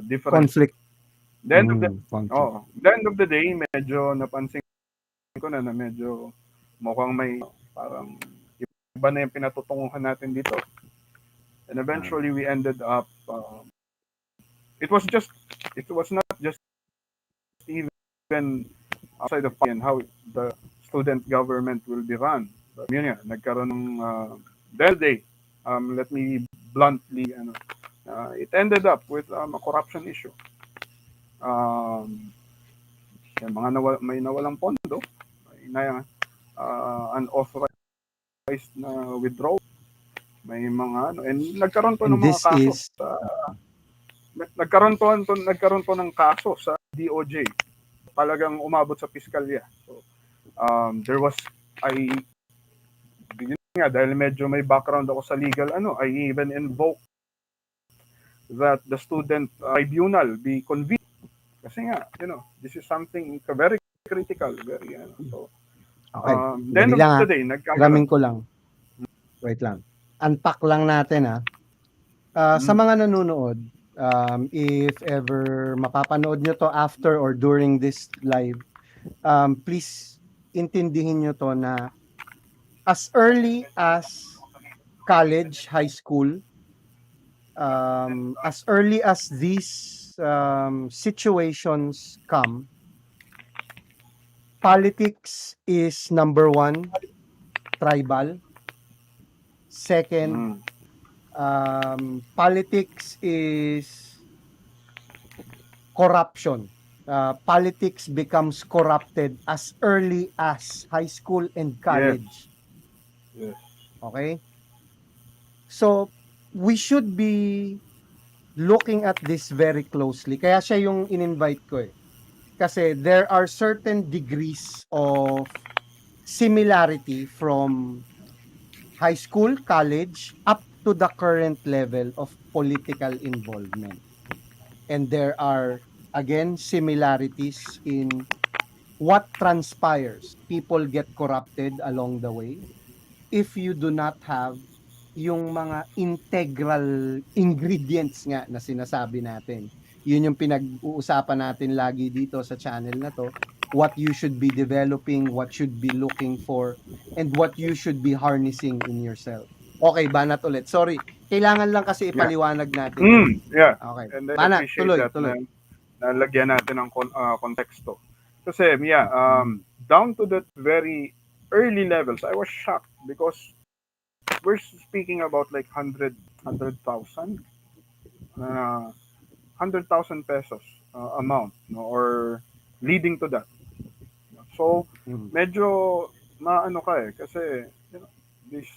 S2: difference.
S1: Conflict.
S2: The end of the,
S1: Conflict.
S2: the end of the day, medyo napansin ko na medyo mukhang may parang iba na yung pinatutunguhan natin dito. And eventually we ended up it was not just even outside of and how the student government will be run. But yun nga, nagkaroon ng day, let me bluntly it ended up with a corruption issue. Yung mga may nawalang pondo, may unauthorized na withdrawal, may mga and nagkaroon to
S1: And
S2: ng mga
S1: this
S2: kaso
S1: is
S2: nagkaroon to ng kaso sa DOJ. Talagang umabot sa piskalya. So there was yun nga, dahil medyo may background ako sa legal I even invoked that the student tribunal be convened. Kasi nga, this is something very critical, very so
S1: okay.
S2: the end
S1: Dali
S2: of
S1: lang
S2: the day,
S1: Ramin ko lang. Wait lang. Unpack lang natin sa mga nanonood, if ever mapapanood nyo to after or during this live, please intindihin nyo to na as early as college, high school, as early as these situations come, politics is number one, tribal. Second, politics is corruption. Politics becomes corrupted as early as high school and college.
S2: Yes.
S1: Okay? So, we should be looking at this very closely. Kaya siya yung in-invite ko eh. Kasi there are certain degrees of similarity from high school, college, up to the current level of political involvement. And there are, again, similarities in what transpires. People get corrupted along the way if you do not have yung mga integral ingredients nga na sinasabi natin. Yun yung pinag-uusapan natin lagi dito sa channel na to. What you should be developing, what should be looking for, and what you should be harnessing in yourself. Okay, Banat ulit. Sorry, kailangan lang kasi ipaliwanag natin yun.
S2: Yeah.
S1: Okay.
S2: And I
S1: Banat,
S2: appreciate that
S1: tuloy.
S2: na lagyan natin ng konteksto. Kasi, down to that very early levels, I was shocked because we're speaking about like 100,000 pesos amount, or leading to that. So, medyo maano ka kasi this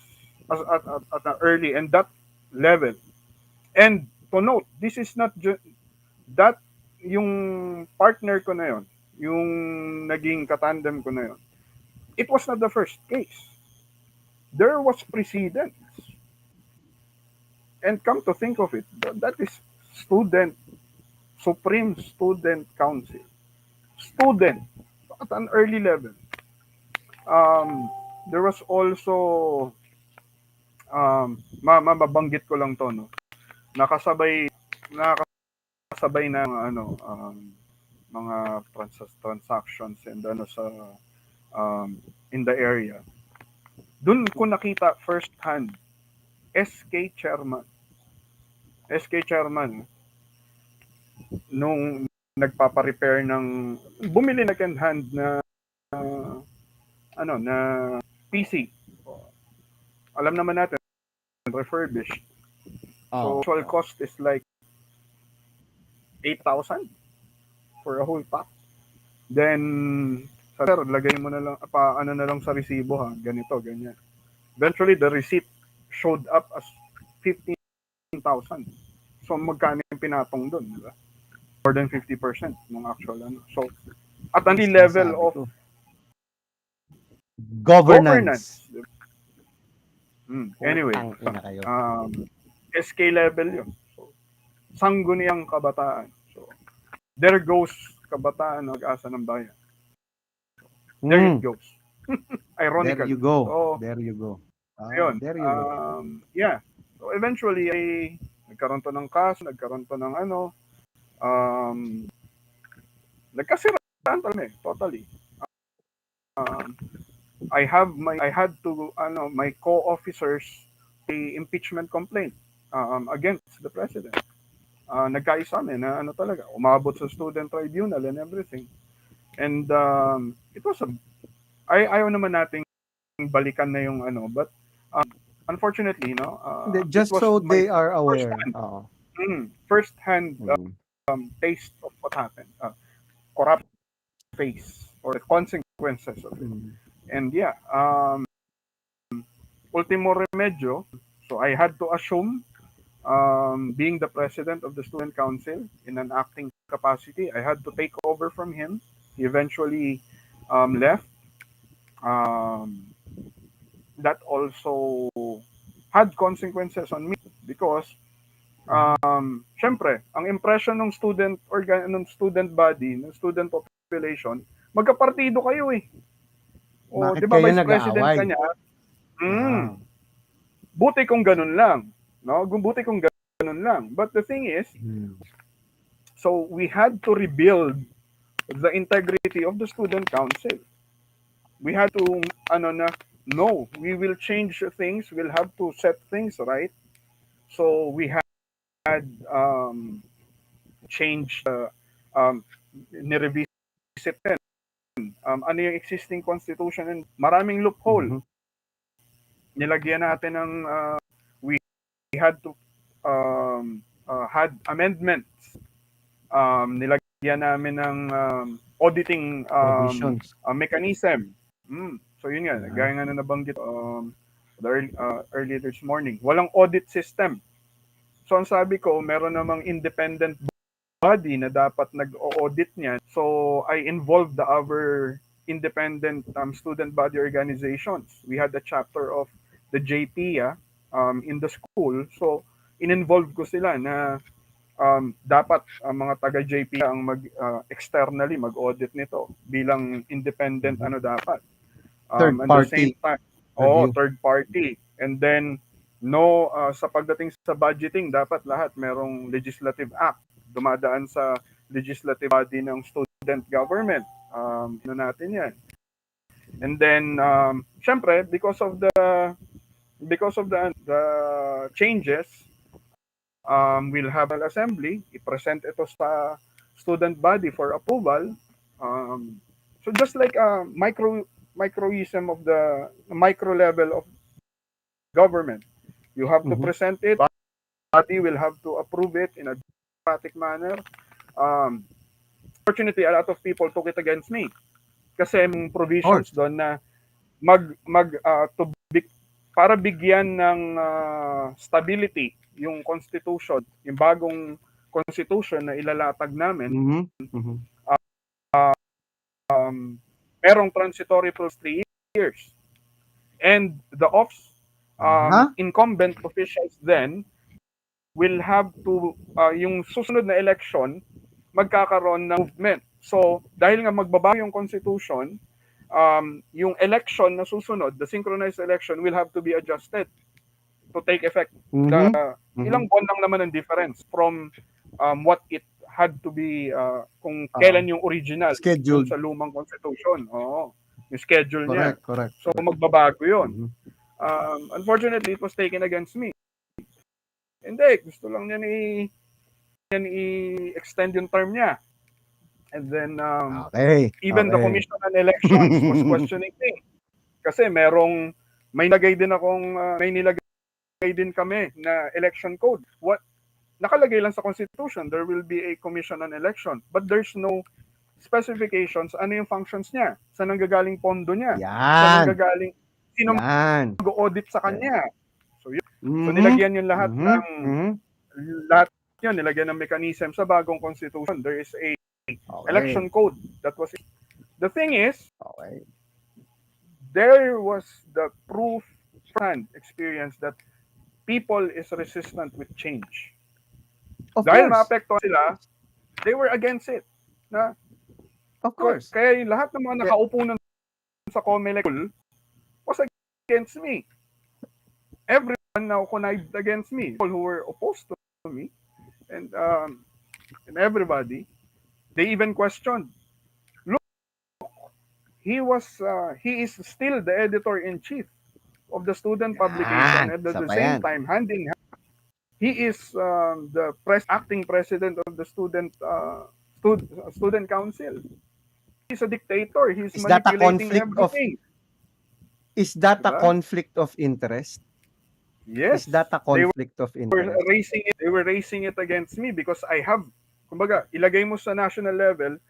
S2: at an early and that level. And to note, this is not just that yung partner ko na yon, yung naging katandem ko na yon. It was not the first case. There was precedents. And come to think of it, that is Supreme Student Council. Student at an early level. There was also mababanggit ko lang to, no. Nakasabay na mga transactions and sa in the area. Doon ko nakita first hand SK chairman nung nagpapa-repair ng bumili na second hand na na PC. Alam naman natin refurbished. So actual cost is like 8,000. for a whole pack. Then, sabi, sir, lagay mo na lang, ano na lang sa resibo ha, ganito, ganyan. Eventually, the receipt showed up as 15,000. So, magkano yung pinatong doon, di ba? More than 50% ng actual ano. So, at ang level of governance.
S1: Governance.
S2: Anyway,
S1: Putang ina kayo.
S2: SK level yun. So, sangguniang kabataan. So, there goes kabataan ng Pag-asa ng Bayan. There it goes. Ironically.
S1: There you go.
S2: So,
S1: there you go.
S2: yun.
S1: There you go.
S2: Yeah. So, eventually, nagkaroon to ng kaso, nagkaroon to ng ano, nagkasiraan talaga totally. I had to my co-officers a impeachment complaint against the president. Nagkaisa kami na ano talaga, umabot sa student tribunal and everything. And it was ayaw naman nating balikan na yung ano, but unfortunately,
S1: Just
S2: it was
S1: so
S2: my
S1: they are aware.
S2: First-hand taste of what happened. Corrupt face or the consequences of it. And yeah, ultimo remedyo, so I had to assume being the president of the student council in an acting capacity, I had to take over from him. He eventually left. That also had consequences on me because syempre, ang impression ng student body, ng student population, magkapartido kayo eh. O,
S1: Bakit
S2: di ba,
S1: kayo
S2: vice president
S1: nag-aaway?
S2: ka niya? Buti kung ganun lang. No? Buti kung ganun lang. But the thing is, so we had to rebuild the integrity of the student council. We had to, no, we will change things. We'll have to set things right. So we had changed, nirevisit din. Ano yung existing constitution and maraming loophole. Nilagyan natin ng, we had to, had amendments. Nilagyan namin ng auditing mechanism. So yun nga, gaya nga na nabanggit earlier this morning. Walang audit system. So ang sabi ko, meron namang independent body na dapat nag-audit niyan. So I involved the other independent student body organizations. We had a chapter of the JP in the school. So in-involve ko sila na dapat ang mga taga-JP ang externally mag-audit nito bilang independent dapat.
S1: Third
S2: at
S1: party.
S2: The same time, third party. And then sa pagdating sa budgeting, dapat lahat merong legislative act dumadaan sa legislative body ng student government. Natin yan. And then syempre because of the changes, we'll have an assembly, i-present ito sa student body for approval. So just like a microism of the micro level of government, you have to present it, body will have to approve it in a democratic manner. Unfortunately, a lot of people took it against me kasi may provisions doon na para bigyan ng stability yung constitution, yung bagong constitution na ilalatag namin, merong transitory for 3 years. And the incumbent officials then will have to, yung susunod na election, magkakaroon ng movement. So, dahil nga magbabago yung constitution, yung election na susunod, the synchronized election, will have to be adjusted to take effect. Ilang buwan lang naman ang difference from what it had to be kung kailan yung original
S1: schedule
S2: sa lumang constitution. Yung schedule niya.
S1: Correct.
S2: So magbabago yun. Unfortunately, it was taken against me. Hindi, gusto lang niya i-extend yung term niya. And then even the Commission on Elections was questioning me. Kasi may nilagay din kami na election code. nakalagay lang sa Constitution, there will be a commission on election. But there's no specifications ano yung functions niya, saan nanggagaling pondo niya, saan
S1: Yan.
S2: nanggagaling, sino
S1: Yan.
S2: mag-audit sa
S1: Okay.
S2: kanya. So yun. So
S1: Mhm.
S2: nilagyan yung lahat
S1: Mhm.
S2: ng
S1: Mhm.
S2: lahat yun, nilagyan ng mechanism sa bagong constitution. There is a
S1: Okay.
S2: election code that was the thing is
S1: Okay.
S2: there was the proof firsthand experience that people is resistant with change.
S1: Of
S2: Dahil
S1: course.
S2: maapektuhan sila, they were against it. Na,
S1: Of course.
S2: kaya yung lahat ng mga nakaupo nun sa COMELEC was against me. Everyone now connived against me. People who were opposed to me and everybody, they even questioned. Look, he is still the editor-in-chief of the student publication,
S1: Yan.
S2: and at
S1: Isa
S2: the
S1: pa
S2: same
S1: yan.
S2: time, hand in hand, he is the acting president of the student council. He's a dictator. He's
S1: Is that a
S2: manipulating
S1: conflict of
S2: everything.
S1: Is that a
S2: Diba?
S1: conflict of interest?
S2: Yes.
S1: Is that a conflict of interest?
S2: They were raising it against me because I have, kumbaga, ilagay mo sa national level,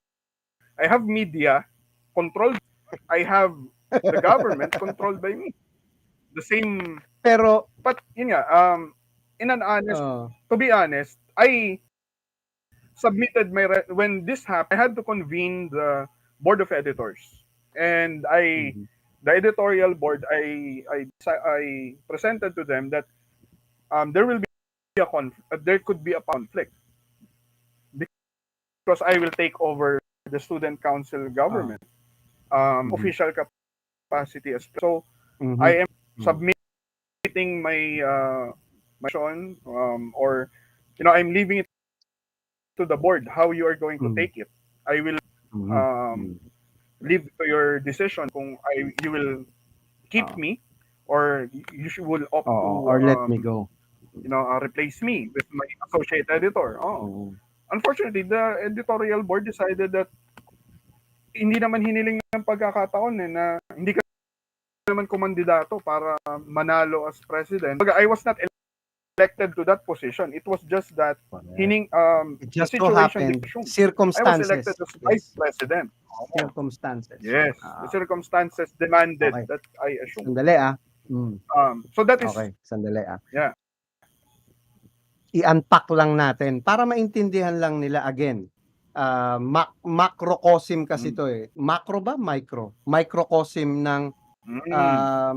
S2: I have media controlled. I have the government controlled by me. The same.
S1: Pero
S2: But yun nga, in an honest,
S1: uh,
S2: to be honest, I submitted when this happened, I had to convene the board of editors, and
S1: mhm.
S2: the editorial board, I presented to them that there will be there could be a conflict because I will take over the student council government,
S1: Mhm.
S2: official capacity as so.
S1: Mhm.
S2: I am
S1: Mhm.
S2: submitting my motion, or I'm leaving it to the board how you are going to
S1: Mhm.
S2: take it. I will
S1: Mhm.
S2: um, leave to your decision kung you will keep
S1: Oo.
S2: me or will opt to
S1: Oo, or let me go.
S2: replace me with my associate editor.
S1: Oo.
S2: Unfortunately, the editorial board decided that hindi naman hiniling ng pagkakataon na hindi ka naman kumandidato para manalo as president. I was not elected to that position. It was just that
S1: It
S2: the
S1: just so
S2: situation
S1: happened,
S2: dictioned. I was elected
S1: circumstances.
S2: as vice
S1: Yes,
S2: president.
S1: circumstances.
S2: Yes, the
S1: Ah,
S2: circumstances demanded
S1: okay.
S2: that I assume.
S1: Sandali Mm.
S2: So that is
S1: Okay, sandali
S2: yeah.
S1: I-unpack lang natin para maintindihan lang nila again. Macrocosm kasi to eh. Macro ba? Micro? Microcosm ng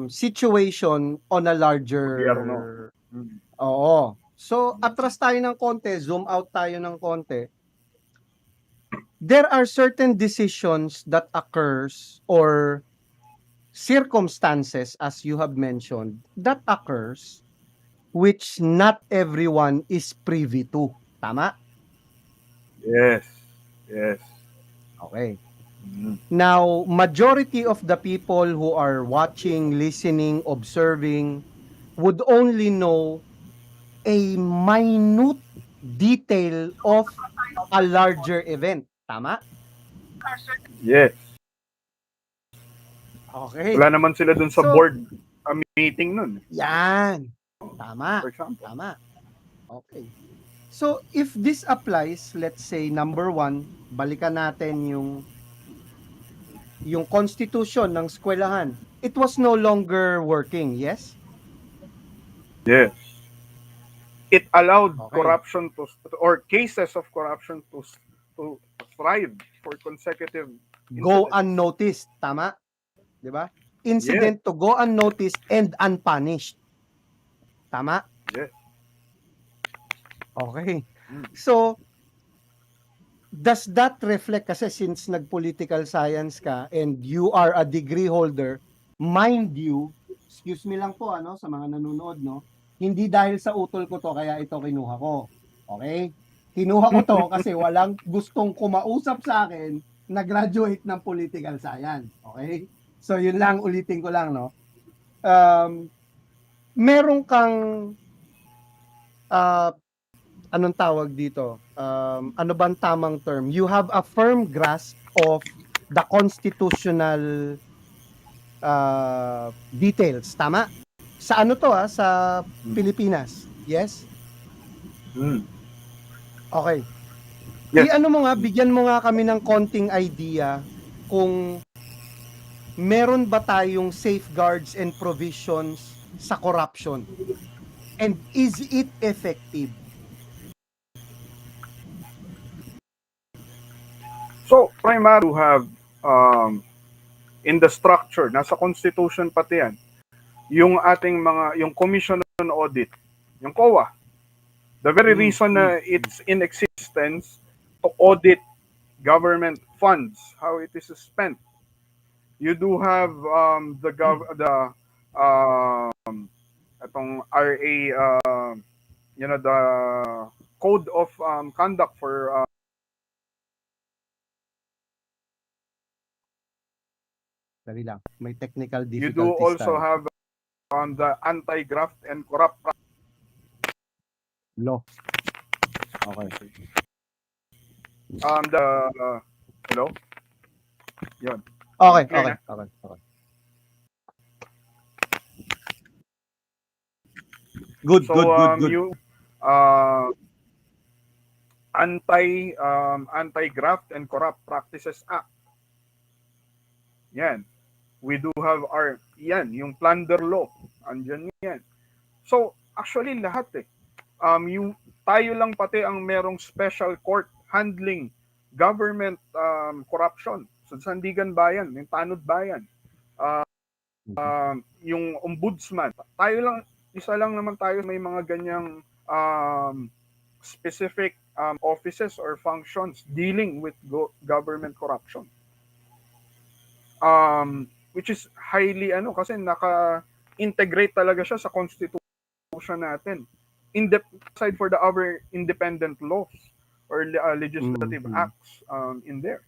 S1: situation on a larger.
S2: Gobyerno.
S1: Oo. So, atras tayo ng konti, zoom out tayo ng konti. There are certain decisions that occurs or circumstances, as you have mentioned, that occurs which not everyone is privy to. Tama?
S2: Yes. Yes.
S1: Okay. Now, majority of the people who are watching, listening, observing would only know a minute detail of a larger event. Tama?
S2: Yes.
S1: Okay.
S2: Wala naman sila dun sa
S1: So,
S2: board meeting nun.
S1: yan. Tama.
S2: For example.
S1: Tama. Okay. So, if this applies, let's say, number 1, balikan natin yung constitution ng eskwelahan. It was no longer working, yes?
S2: Yes. It allowed
S1: Okay.
S2: corruption or cases of corruption to thrive for consecutive
S1: Go
S2: incidents.
S1: unnoticed, tama? 'Di ba? Incident to go unnoticed and unpunished. Tama?
S2: Yes.
S1: Okay. So, does that reflect, kasi since nag-political science ka and you are a degree holder, mind you, excuse me lang po sa mga nanonood, no? Hindi dahil sa utol ko to kaya ito kinuha ko. Okay? Kinuha ko to kasi walang gustong kumausap sa akin na graduate ng political science. Okay? So, yun lang, ulitin ko lang, no? Meron kang anong tawag dito? Ano bang tamang term? You have a firm grasp of the constitutional details. Tama? Sa ano to sa Pilipinas? Yes? Okay.
S2: Yes.
S1: I-ano mo nga, bigyan mo nga kami ng konting idea kung meron ba tayong safeguards and provisions sa corruption? And is it effective?
S2: So, primary to have in the structure, nasa constitution pati yan, yung ating yung Commission on Audit, yung COA. The very reason na it's in existence to audit government funds, how it is spent. You do have itong RA, the code of conduct for
S1: Dali lang, may technical
S2: you do
S1: difficulties
S2: also
S1: tayo.
S2: have the anti-graft and corrupt
S1: Law. Okay.
S2: hello. Yun.
S1: Okay,
S2: Clear
S1: okay,
S2: na?
S1: okay, okay. Good,
S2: So
S1: good.
S2: you Anti-Graft and Corrupt Practices Act. Yan. We do have yung plunder law. Andyan yan. So, actually lahat yung tayo lang pati ang merong special court handling government corruption. So, Sandigan Bayan, yung Tanod Bayan. Yung ombudsman. Tayo lang, isa lang naman tayo may mga ganyang specific offices or functions dealing with government corruption. Which is highly kasi naka-integrate talaga siya sa constitution natin. Aside for the other independent laws or legislative acts in there.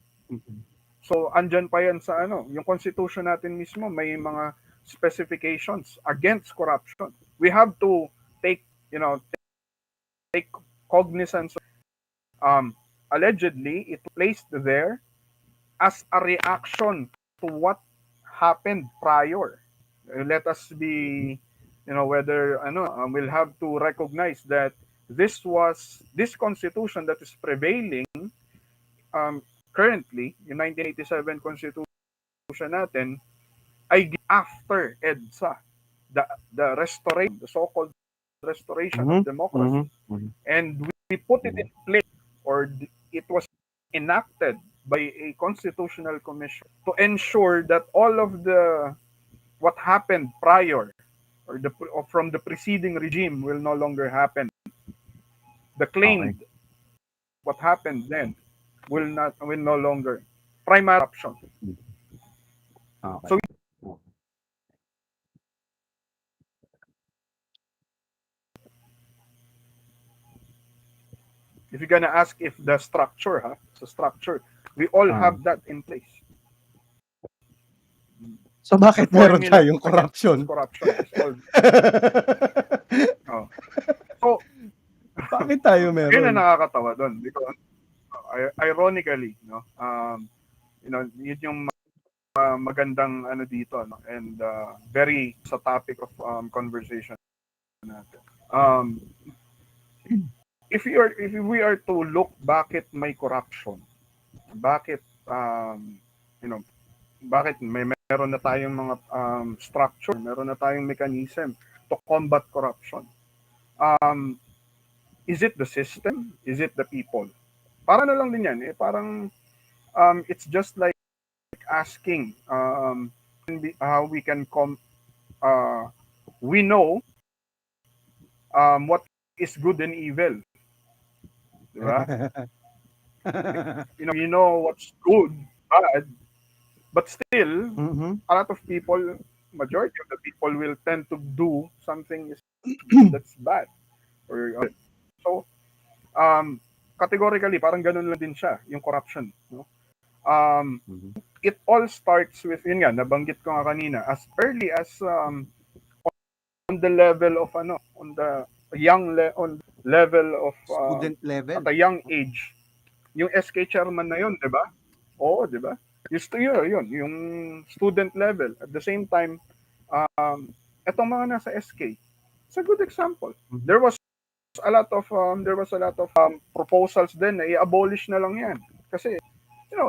S2: So andyan pa yan sa yung constitution natin mismo may mga specifications against corruption. We have to take cognizance. Allegedly it placed there as a reaction to what happened prior. Let us be, whether we'll have to recognize that this constitution that is prevailing currently, yung 1987 constitution natin, ay after EDSA, the restoration, the so-called restoration of democracy. And we put it in place, or it was enacted by a constitutional commission to ensure that all of what happened prior or from the preceding regime will no longer happen. The claimed what happened then will no longer primary corruption.
S1: Okay.
S2: So if you're gonna ask if the structure, we all have that in place.
S1: So bakit meron tayong corruption?
S2: Corruption is all. So
S1: bakit tayo meron?
S2: Yun ang nakakatawa doon because ironically, yun yung magandang dito, and very sa topic of conversation natin. If we are to look bakit may corruption, bakit bakit meron na tayong mga structure, meron na tayong mechanism to combat corruption. Is it the system? Is it the people? Para na lang din yan. Parang it's just like asking how we can we know what is good and evil. Diba? You know what's good, bad, but still, a lot of people, majority of the people will tend to do something that's bad. So, categorically, parang ganun lang din siya, yung corruption. No? It all starts with, yun nga, nabanggit ko nga kanina, as early as on the level of, on the level of
S1: student level.
S2: At a young age. Yung SK chairman na yun, di ba? Oo, di ba? Yun, yung student level. At the same time, etong mga nasa SK, it's a good example. There was there was a lot of proposals then na i-abolish na lang yan. Kasi,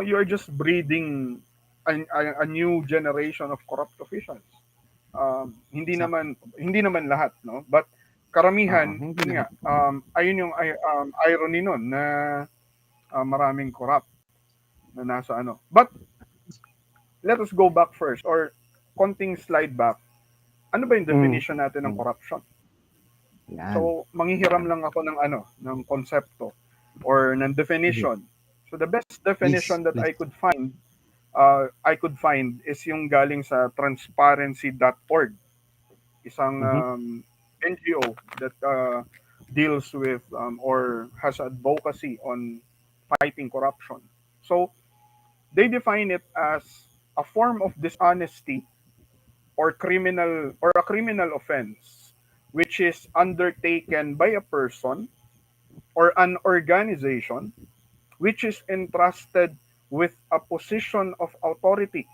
S2: you're just breeding a new generation of corrupt officials.
S1: Exactly.
S2: Hindi naman lahat, no? But karamihan,
S1: Hindi
S2: yun nga,
S1: lahat.
S2: ayun yung irony nun na maraming corrupt na nasa ano. But let us go back first or konting slide back. Ano ba yung
S1: Mm,
S2: definition natin ng
S1: mm.
S2: corruption?
S1: Yan,
S2: So, manghihiram
S1: yan.
S2: lang ako ng konsepto or ng
S1: Sige,
S2: definition. So, the best
S1: please,
S2: definition that
S1: please.
S2: I could find is yung galing sa transparency.org, isang
S1: Mhm,
S2: NGO that deals with or has advocacy on fighting corruption. So, they define it as a form of dishonesty or a criminal offense which is undertaken by a person or an organization which is entrusted with a position of authority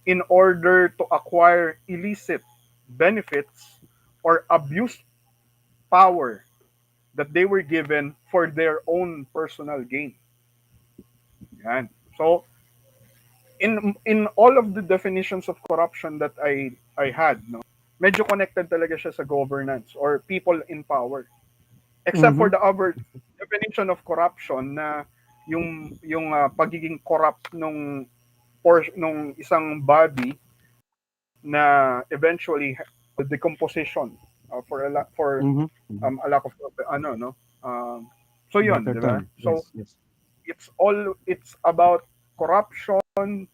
S2: in order to acquire illicit benefits or abuse power that they were given for their own personal gain. Yan. So, in all of the definitions of corruption that I had, no, medyo connected talaga siya sa governance or people in power. Except for
S1: mhm,
S2: the other definition of corruption na yung pagiging corrupt nung isang body na eventually the decomposition
S1: mhm, mhm.
S2: a lack of ano no so yon,
S1: Better
S2: di ba?
S1: term.
S2: So
S1: Yes, yes.
S2: it's about corruption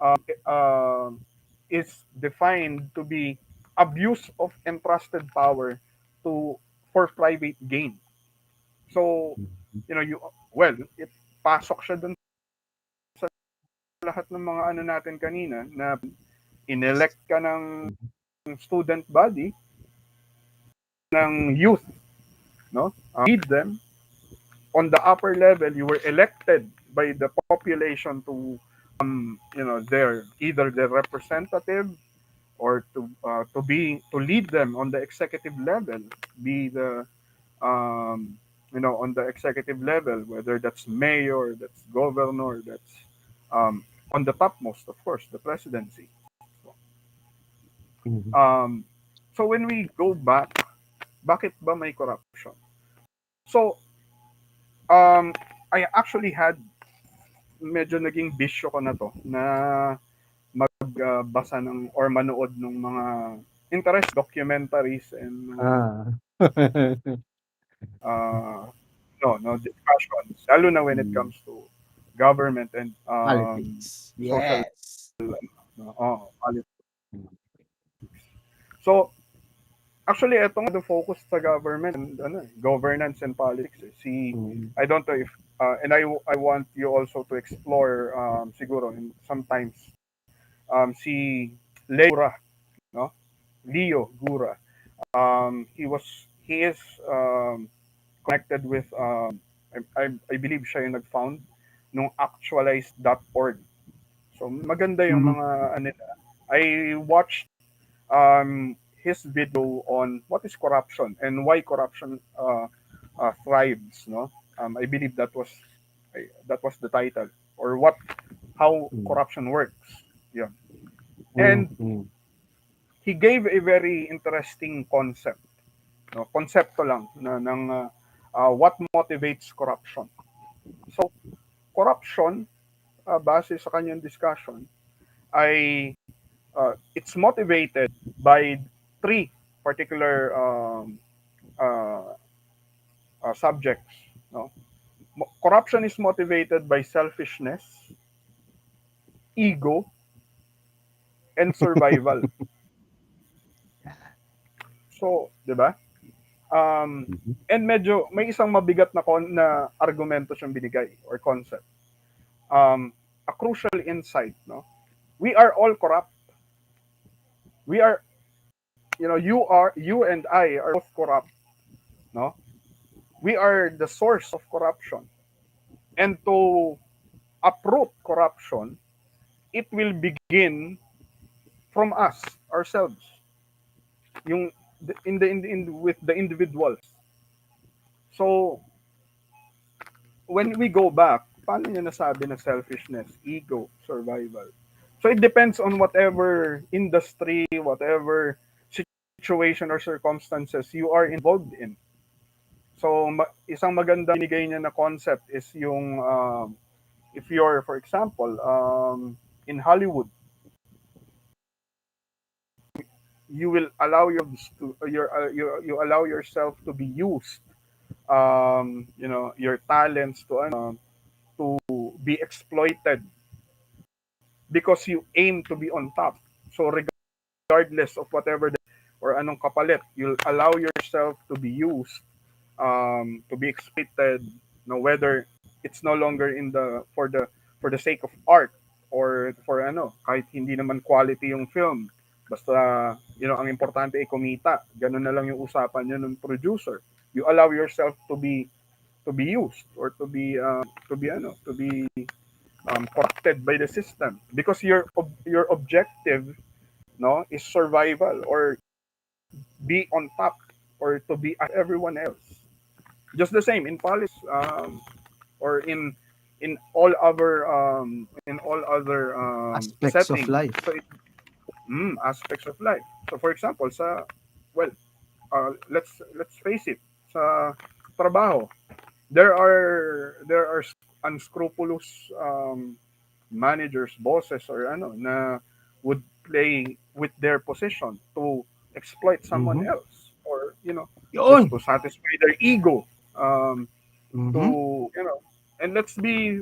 S2: uh, is defined to be abuse of entrusted power to for private gain. So,
S1: Mhm,
S2: you well, it pasok siya dun sa lahat ng mga ano natin kanina na inelect ka ng
S1: mhm,
S2: student body ng youth, no? Lead them on the upper level. You were elected by the population to their either their representative or to lead them on the executive level, be the on the executive level, whether that's mayor, that's governor, that's on the topmost, of course, the presidency.
S1: mhm,
S2: Um, so when we go back, bakit ba may corruption? So I actually had medyo naging bisyo ko na to na magbasa ng or manood ng mga interest documentaries and
S1: Ah.
S2: uh, no discussions, lalo na when it
S1: Hmm,
S2: comes to government and
S1: politics.
S2: social
S1: Yes.
S2: politics.
S1: Hmm,
S2: So actually etong the focus sa government and governance and politics si
S1: mm,
S2: I don't know if and I want you also to explore siguro in sometimes si Gura, no? Leo Gura. He is um, connected with I believe siya yung nag-found nung actualized.org. So maganda yung
S1: mhm,
S2: mga ano I watched his video on what is corruption and why corruption thrives, no? I believe that was the title or what how
S1: mm,
S2: corruption works. Yeah.
S1: mm,
S2: And
S1: mm,
S2: he gave a very interesting concept, no? Konsepto lang na ng what motivates corruption. So, corruption base sa kanyang discussion ay it's motivated by three particular uh, subjects, no? Corruption is motivated by selfishness, ego, and survival. So, 'di ba? Um,
S1: mhm,
S2: and medyo may isang mabigat na argumento siyang binigay or concept. A crucial insight, no? We are all corrupt. We are, you and I are both corrupt, no? We are the source of corruption. And to uproot corruption, it will begin from us ourselves. Yung with the individuals. So when we go back, paano niya nasabi na selfishness, ego, survival? So it depends on whatever industry, whatever situation or circumstances you are involved in. So isang maganda binigay niya na concept is yung if you're, for example, in Hollywood, you will allow you allow yourself to be used, your talents to be exploited because you aim to be on top. So regardless of whatever or anong kapalit, you'll allow yourself to be used, to be exploited, whether it's no longer in the for the sake of art or for kahit hindi naman quality yung film. Basta, ang importante ay kumita. Ganun na lang yung usapan niyo ng producer. You allow yourself to be used or to be corrupted by the system because your objective is survival or be on top or to be as everyone else. Just the same in politics, or in all other
S1: Aspects of
S2: settings.
S1: life.
S2: So aspects of life. So for example, well, let's face it, sa trabaho, there are unscrupulous managers, bosses, or na would play with their position to exploit someone
S1: Mhm.
S2: else, or just
S1: Yun.
S2: to satisfy their ego,
S1: Mhm.
S2: to and let's be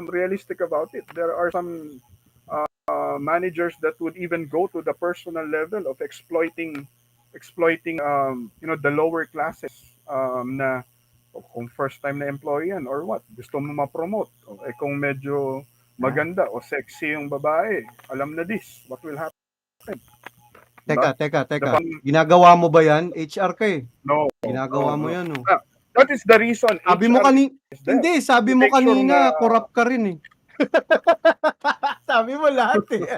S2: realistic about it. There are some managers that would even go to the personal level of exploiting the lower classes, na kung first time na employee yan or what, gusto mo ma-promote, kung medyo
S1: Ah,
S2: maganda o sexy yung babae, alam na this what will happen,
S1: teka,
S2: diba?
S1: teka,
S2: The
S1: teka.
S2: fun,
S1: Ginagawa mo ba yan? HR ka eh.
S2: no, no,
S1: Ginagawa mo
S2: no.
S1: yan, oh.
S2: Ah, that is the reason
S1: Sabi mo
S2: HR is there,
S1: hindi,
S2: to
S1: sabi mo
S2: make sure na
S1: kanina corrupt ka rin eh. Sabi mo lahat eh.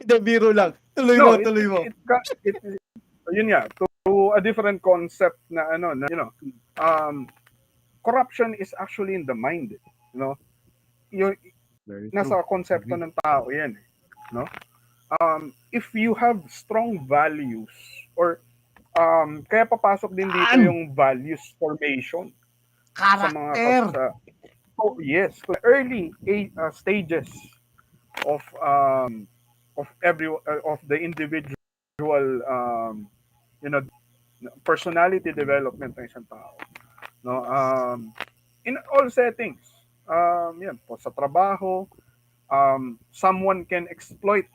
S1: Hindi, biro lang. Tuloy
S2: no
S1: mo,
S2: it
S1: tuloy
S2: it,
S1: mo.
S2: it, it, it yun nga, to a different concept na um corruption is actually in the mind, you know yung
S1: Very true.
S2: nasa konsepto
S1: Agree.
S2: ng tao yan, no. If you have strong values, or kaya papasok din dito
S1: Yan!
S2: yung values formation sa mga
S1: Karakter!
S2: oh yes, to the early stages of of the individual, you know personality development ng isang tao, no. In all settings, yan po sa trabaho, someone can exploit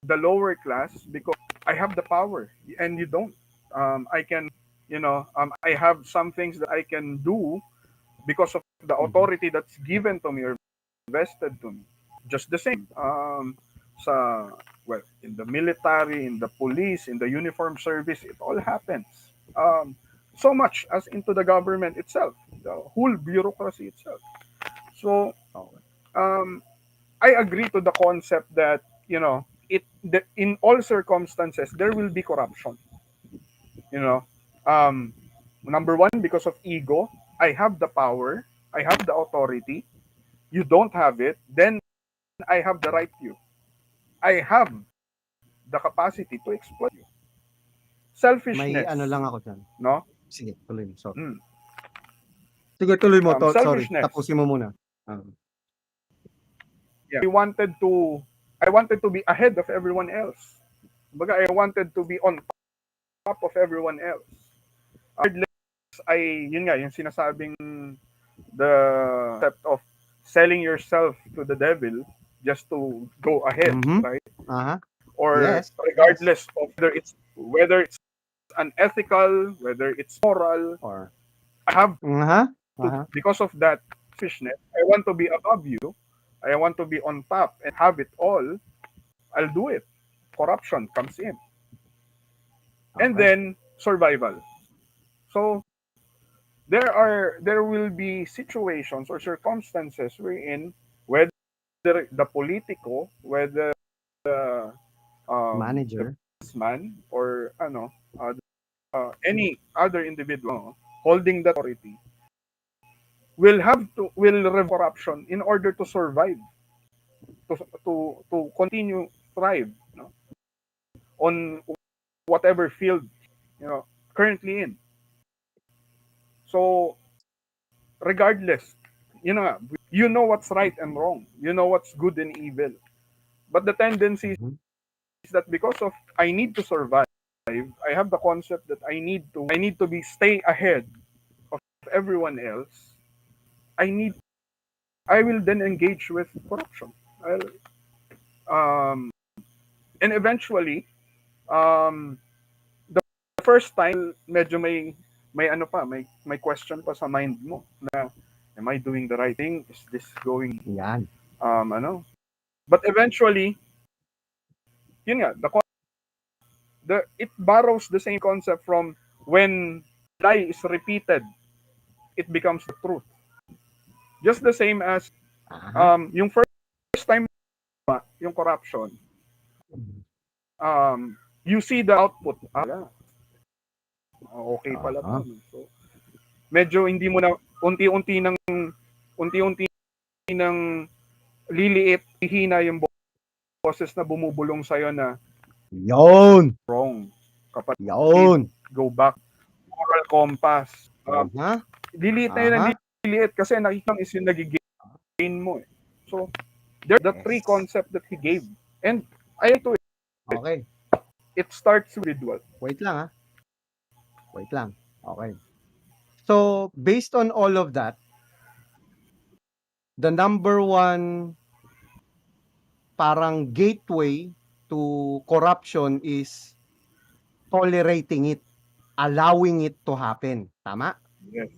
S2: the lower class because I have the power and you don't. I can, I have some things that I can do because of the
S1: Mhm.
S2: authority that's given to me or vested to me. Just the same, sa in the military, in the police, in the uniform service, it all happens. So much as into the government itself, the whole bureaucracy itself. So
S1: Okay.
S2: um, I agree to the concept that in all circumstances there will be corruption. You know, um, Number one, because of ego. I have the power, I have the authority. You don't have it, then I have the right to you. I have the capacity to exploit you.
S1: May ano
S2: Selfishness,
S1: lang ako diyan.
S2: no?
S1: Sige, tuloy mo. Sorry.
S2: Mm.
S1: Sige, tuloy mo. Sorry.
S2: Selfishness.
S1: Tapusin mo muna.
S2: Yeah. I wanted to be ahead of everyone else. Kumbaga, I wanted to be on top of everyone else. Regardless, yun nga, yung sinasabing the concept of selling yourself to the devil just to go ahead,
S1: Mhm.
S2: right?
S1: Aha.
S2: Or
S1: Yes. Yes.
S2: regardless of whether it's unethical, whether it's moral,
S1: Or
S2: I have
S1: aha.
S2: to,
S1: Aha.
S2: because of that selfishness, I want to be above you. I want to be on top and have it all. I'll do it. Corruption comes in. And
S1: Okay.
S2: then survival. So there will be situations or circumstances wherein whether the politico, whether the
S1: Manager.
S2: businessman or any other individual holding that authority will revert corruption in order to survive, to continue thrive, on whatever field you know currently in. So regardless, you know what's right and wrong, you know what's good and evil, but the tendency
S1: Mhm.
S2: is that because of I need to survive, I have the concept that I need to be stay ahead of everyone else. I will then engage with corruption. I'll, um, and eventually, um, the first time, medyo may ano pa, may question pa sa mind mo na, am I doing the right thing? Is this going,
S1: Yan.
S2: ano? But eventually, yun nga, it borrows the same concept from when lie is repeated, it becomes the truth. Just the same as
S1: Aha.
S2: yung first time yung corruption, you see the output. Okay pala to.
S1: Aha.
S2: No? So, medyo hindi mo na unti-unti nang liliit, hihina yung boses na bumubulong sa'yo na
S1: Yun.
S2: wrong. Kapatid,
S1: Yun.
S2: go back. Moral compass.
S1: Aha.
S2: Liliit na yun ang
S1: Aha.
S2: liliit kasi nakikita is yung nagigain mo eh. So, there's the three
S1: Yes.
S2: concept that he gave. And I to it.
S1: Okay.
S2: It starts with ritual.
S1: Wait lang ah. Wait lang. Okay. So, based on all of that, the number one parang gateway to corruption is tolerating it, allowing it to happen. Tama?
S2: Yes.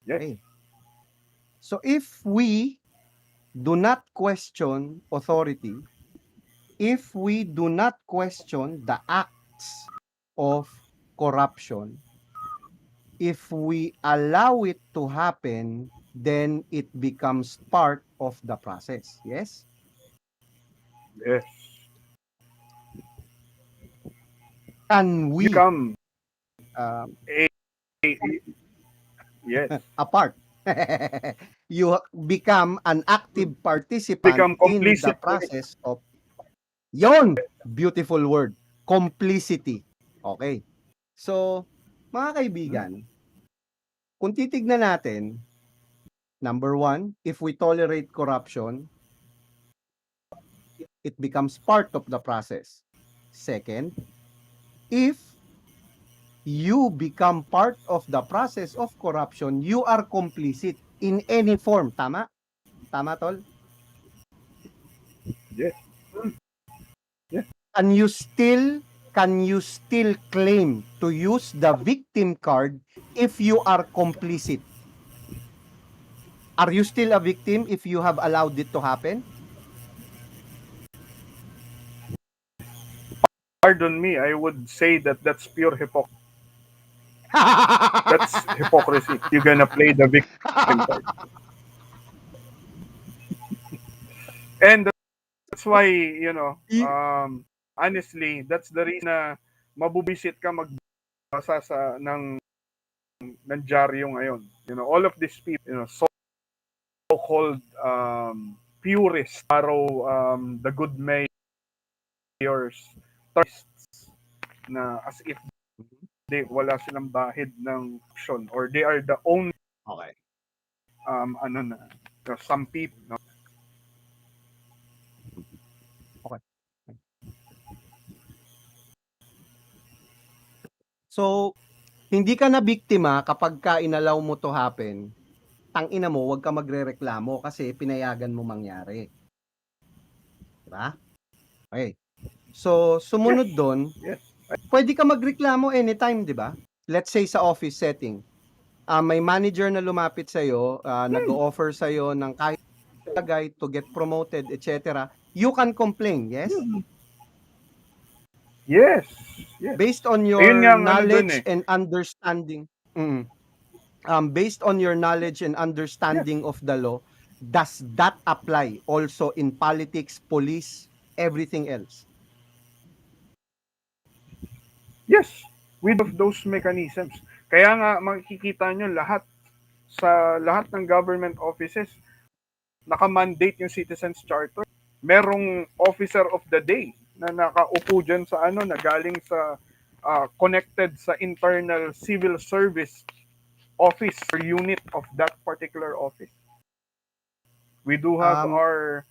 S2: Yes.
S1: Okay. So, if we do not question authority, if we do not question the acts of corruption, if we allow it to happen, then it becomes part of the process. Yes?
S2: Yes.
S1: Can we
S2: Become
S1: um,
S2: a, yes.
S1: a part? You become an active participant
S2: Become
S1: in the
S2: complicit to it.
S1: process of yon, beautiful word, complicity. Okay. So, mga kaibigan, kung titignan natin, number one, if we tolerate corruption, it becomes part of the process. Second, if you become part of the process of corruption, you are complicit in any form. Tama? Tama, Tol?
S2: Yes. Yes.
S1: Can you still claim to use the victim card if you are complicit? Are you still a victim if you have allowed it to happen?
S2: Pardon me, I would say that that's pure hypocrisy. That's hypocrisy. You're gonna play the victim card. And that's why, honestly, that's the reason na mabubisit ka magbasa ng dyaryo ngayon. All of these people, so-called purists, the good mayors, terrorists, na as if wala silang bahid ng action or they are the only
S1: Okay.
S2: some people, no?
S1: Okay. So, hindi ka na biktima kapag ka inalaw mo to happen. Tangina mo, wag ka magrereklamo kasi pinayagan mo mangyari. Diba? Okay. So, sumunod doon,
S2: Yes.
S1: pwede ka magreklamo anytime, di ba? Let's say sa office setting. May manager na lumapit sa'yo, nag-o-offer sa'yo ng kahit bagay to get promoted, etc. You can complain, yes?
S2: Yes. Yes.
S1: Based on
S2: Ayun nga
S1: your
S2: ang ano dun
S1: knowledge
S2: eh.
S1: and understanding. Based on your knowledge and understanding of the law, does that apply also in politics, police, everything else.
S2: Yes, with of those mechanisms. Kaya nga makikita nyo lahat ng government offices, naka-mandate yung Citizens Charter. Merong officer of the day na nakaupo dyan sa na galing sa connected sa internal civil service office or unit of that particular office. We do have
S1: Um,
S2: our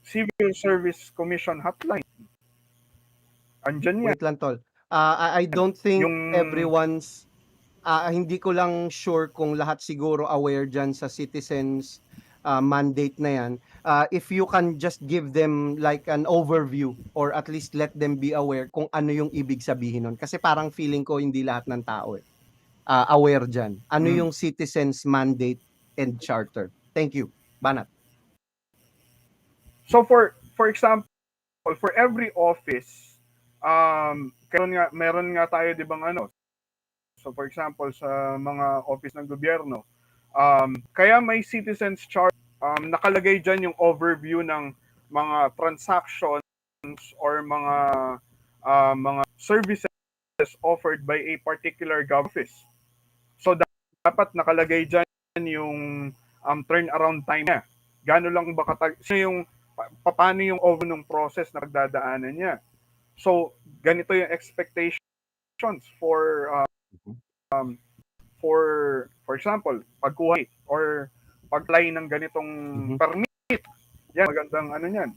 S2: Civil Service Commission hotline. Andyan yan.
S1: Wait lang tol. I don't think
S2: Yung
S1: everyone's hindi ko lang sure kung lahat siguro aware dyan sa citizens mandate na yan. If you can just give them like an overview or at least let them be aware kung ano yung ibig sabihin nun. Kasi parang feeling ko hindi lahat ng tao aware dyan. Ano
S2: mm.
S1: yung citizens mandate and charter? Thank you. Banat.
S2: So for example, for every office, meron nga tayo 'di bang So for example, sa mga office ng gobyerno, kaya may citizens charter, nakalagay diyan yung overview ng mga transactions or mga services offered by a particular government office. So dapat nakalagay diyan yung turnaround time niya. Gaano lang ba paano yung over ng process na pagdadaanan niya. So ganito yung expectations for example, pagkuha or pag-apply ng ganitong
S1: Mhm.
S2: permit. Yan, magandang niyan.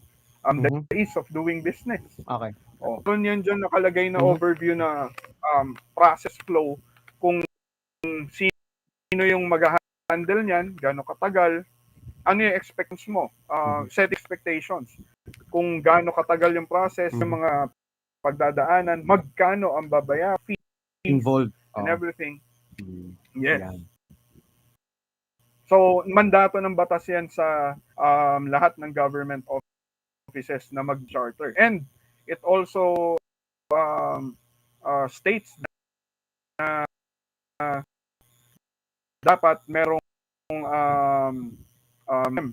S2: The
S1: Mhm.
S2: ease of doing business.
S1: Okay.
S2: Meron yan dyan nakalagay na
S1: Mhm.
S2: overview na process flow kung sino yung mag-handle niyan, gaano katagal, ano yung expectations mo,
S1: Mhm.
S2: set expectations. Kung gaano katagal yung process, yung
S1: Mhm.
S2: mga pagdadaanan, magkano ang babaya, fees,
S1: Involved.
S2: and
S1: Oo.
S2: everything.
S1: Mm.
S2: Yes.
S1: Yan.
S2: So, mandato ng batas yan sa lahat ng government offices na mag-charter. And it also states na dapat merong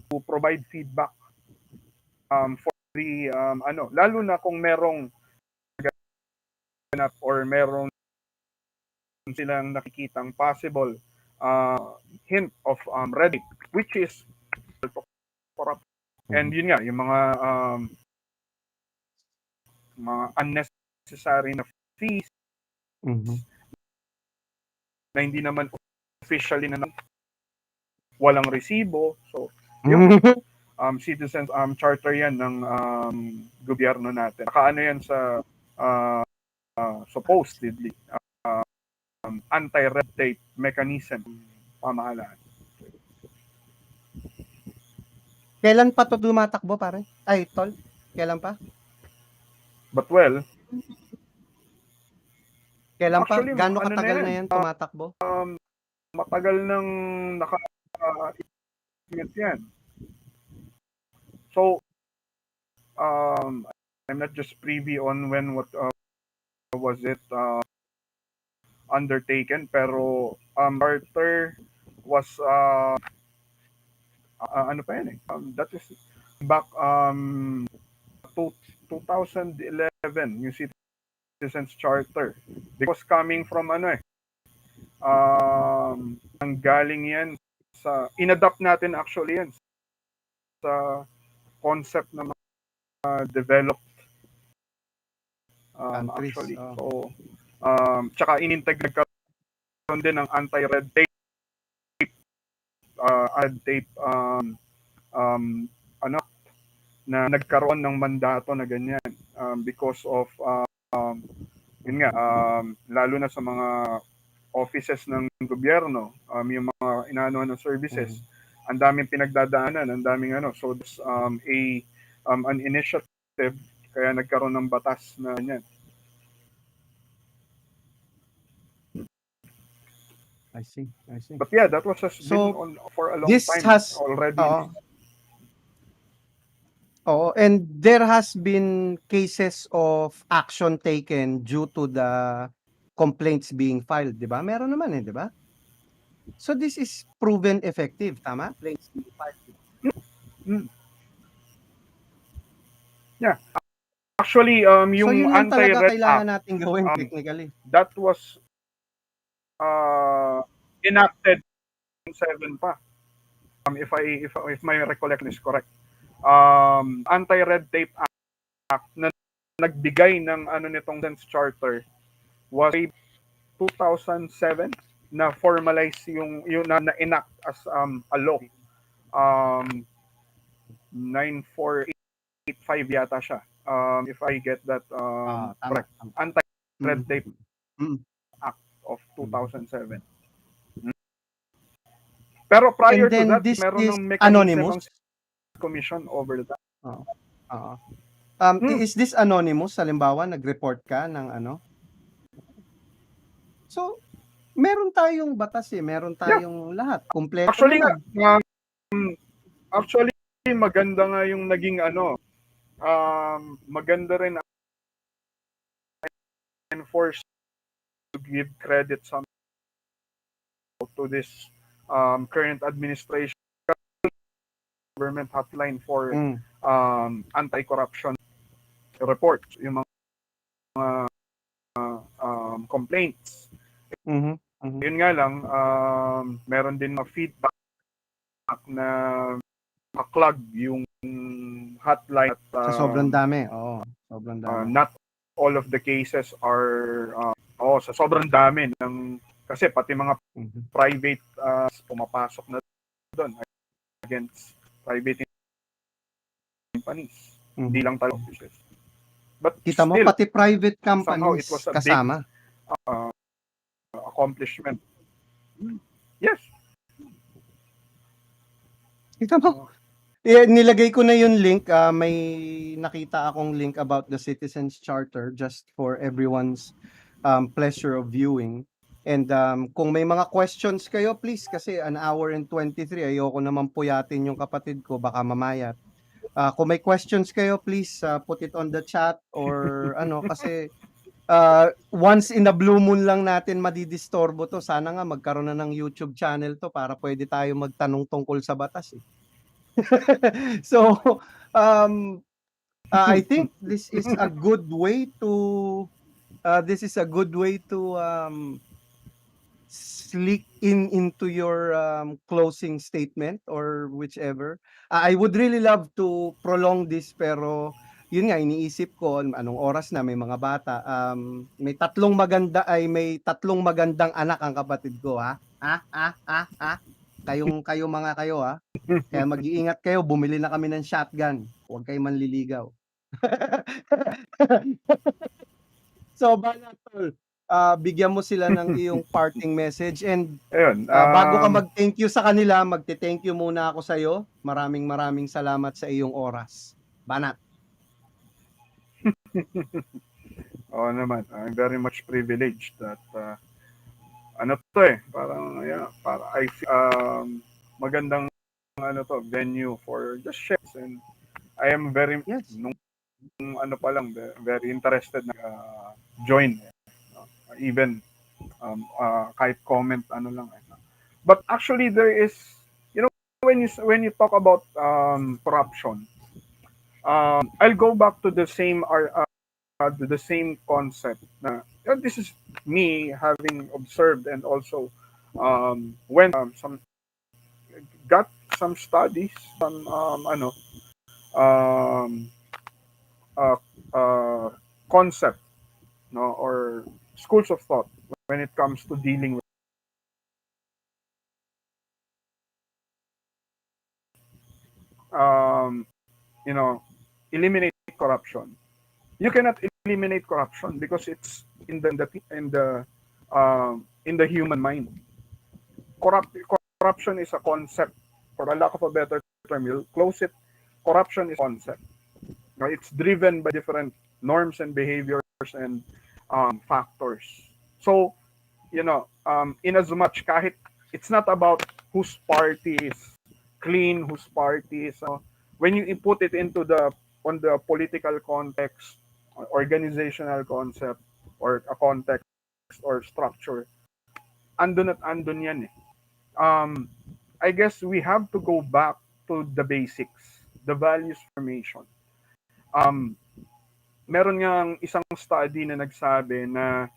S2: to provide feedback for the lalo na kung merong or merong silang nakikitang possible hint of red tape, which is corrupt. And
S1: Mhm.
S2: yun nga, yung mga unnecessary na fees
S1: Mhm.
S2: na hindi naman officially na walang resibo. So, yun, citizens charter yan ng gobyerno natin. Nakaano yan sa supposedly anti-red tape mechanism pamahalaan.
S1: Kailan pa 'to tumatakbo pare? Ay tol, kailan pa?
S2: But well,
S1: Kailan pa?
S2: actually,
S1: Gaano
S2: ano na
S1: katagal
S2: yan,
S1: na yan tumatakbo?
S2: matagal nang naka-implement yan. So, I'm not just privy on when what was it undertaken, pero charter was ano pa yan that is back to 2011 yung Citizens Charter. Because coming from ang galing yan sa inadapt natin actually yan sa concept ng mga developed
S1: Countries.
S2: actually.
S1: Oh.
S2: So tsaka inintegrate karon din ng anti-red tape red tape ano na nagkaroon ng mandato na ganyan because of yun nga lalo na sa mga offices ng gobyerno yung mga inaano ng services ang daming pinagdadaanan ang daming so this an initiative kaya nagkaroon ng batas na yan.
S1: I see.
S2: But yeah, that was has been
S1: So
S2: on for a long
S1: this
S2: time
S1: has
S2: already.
S1: oo, and there has been cases of action taken due to the complaints being filed, 'di ba? Meron naman 'di ba? So this is proven effective, tama? Complaints being filed.
S2: Mm. Yeah. Actually,
S1: So
S2: yung
S1: yun lang talaga
S2: Anti-Red
S1: kailangan
S2: Act,
S1: nating gawin
S2: um,
S1: technically.
S2: that was enacted in 7 pa. If my recollection is correct. Anti-Red Tape Act na nagbigay ng ano nitong Sense Charter was 2007 na formalize yung na enact as a law. 9485 yata siya. If I get that
S1: Tama,
S2: correct.
S1: tama.
S2: Anti-Red
S1: Mm,
S2: Tape
S1: mm,
S2: Act of
S1: mm.
S2: 2007. Pero
S1: And
S2: prior to
S1: then
S2: that,
S1: this
S2: meron
S1: is
S2: ng mechanism
S1: anonymous?
S2: ang commission over that.
S1: Oo, oo.
S2: Hmm.
S1: Is this anonymous? Halimbawa, nag-report ka ng ano? So, meron tayong batas eh, meron
S2: Yeah.
S1: tayong lahat, kumpleto
S2: Actually nga,
S1: naman.
S2: actually maganda nga yung naging ano, maganda rin enforce to give credit some to this current administration government hotline for
S1: Mm,
S2: anti-corruption reports, yung mga complaints.
S1: mhm, mhm.
S2: Yun nga lang, meron din mga feedback na clog yung hotline at
S1: Sa sobrang dami, oo, sobrang dami.
S2: not all of the cases are sa sobrang dami ng kasi pati mga
S1: Mhm,
S2: private pumapasok na doon against private companies. Hindi
S1: mhm.
S2: lang talaga offices. But
S1: Kita mo
S2: still,
S1: pati private
S2: somehow it was
S1: companies
S2: a big
S1: kasama.
S2: uh, accomplishment. Yes.
S1: Kita mo? Nilagay ko na yung link, may nakita akong link about the Citizens Charter just for everyone's pleasure of viewing. And kung may mga questions kayo, please, kasi 1 hour and 23, ayoko naman puyatin yung kapatid ko, baka mamayat. Kung may questions kayo, please put it on the chat or ano, kasi once in a blue moon lang natin madidistorbo to. Sana nga magkaroon na ng YouTube channel to para pwede tayo magtanong tungkol sa batas eh. So, um, I think this is a good way to sneak into your closing statement or whichever. I would really love to prolong this pero yun nga iniisip ko anong oras na may mga bata. May tatlong magandang anak ang kapatid ko ha. Ha. Kayo mga kayo ha. Kaya mag-iingat kayo, bumili na kami ng shotgun. Huwag kayong manliligaw. So, Bana Tol, bigyan mo sila ng iyong parting message and
S2: Ayun.
S1: bago ka mag-thank you sa kanila, magte-thank you muna ako sa iyo. Maraming maraming salamat sa iyong oras. Banat.
S2: Oo naman. I'm very much privileged that ano to parang para magandang ano to venue for just shares and I am very
S1: Yes.
S2: nung ano pa lang very interested na join even kahit comment ano lang but actually there is you know when you talk about corruption I'll go back to the same concept na this is me having observed and also when some got some studies some um, uh, uh, concept no or schools of thought when it comes to dealing with um, you know eliminate corruption. You cannot eliminate corruption because it's in the human mind. Corruption is a concept. For a lack of a better term, you'll close it. Corruption is a concept. No, it's driven by different norms and behaviors and factors. So, in as much kahit it's not about whose party is clean, whose party is when you put it into the on the political context, organizational concept, or a context or structure, andun at andun yan eh. I guess we have to go back to the basics, the values formation. Um, meron ngang isang study na nagsabi na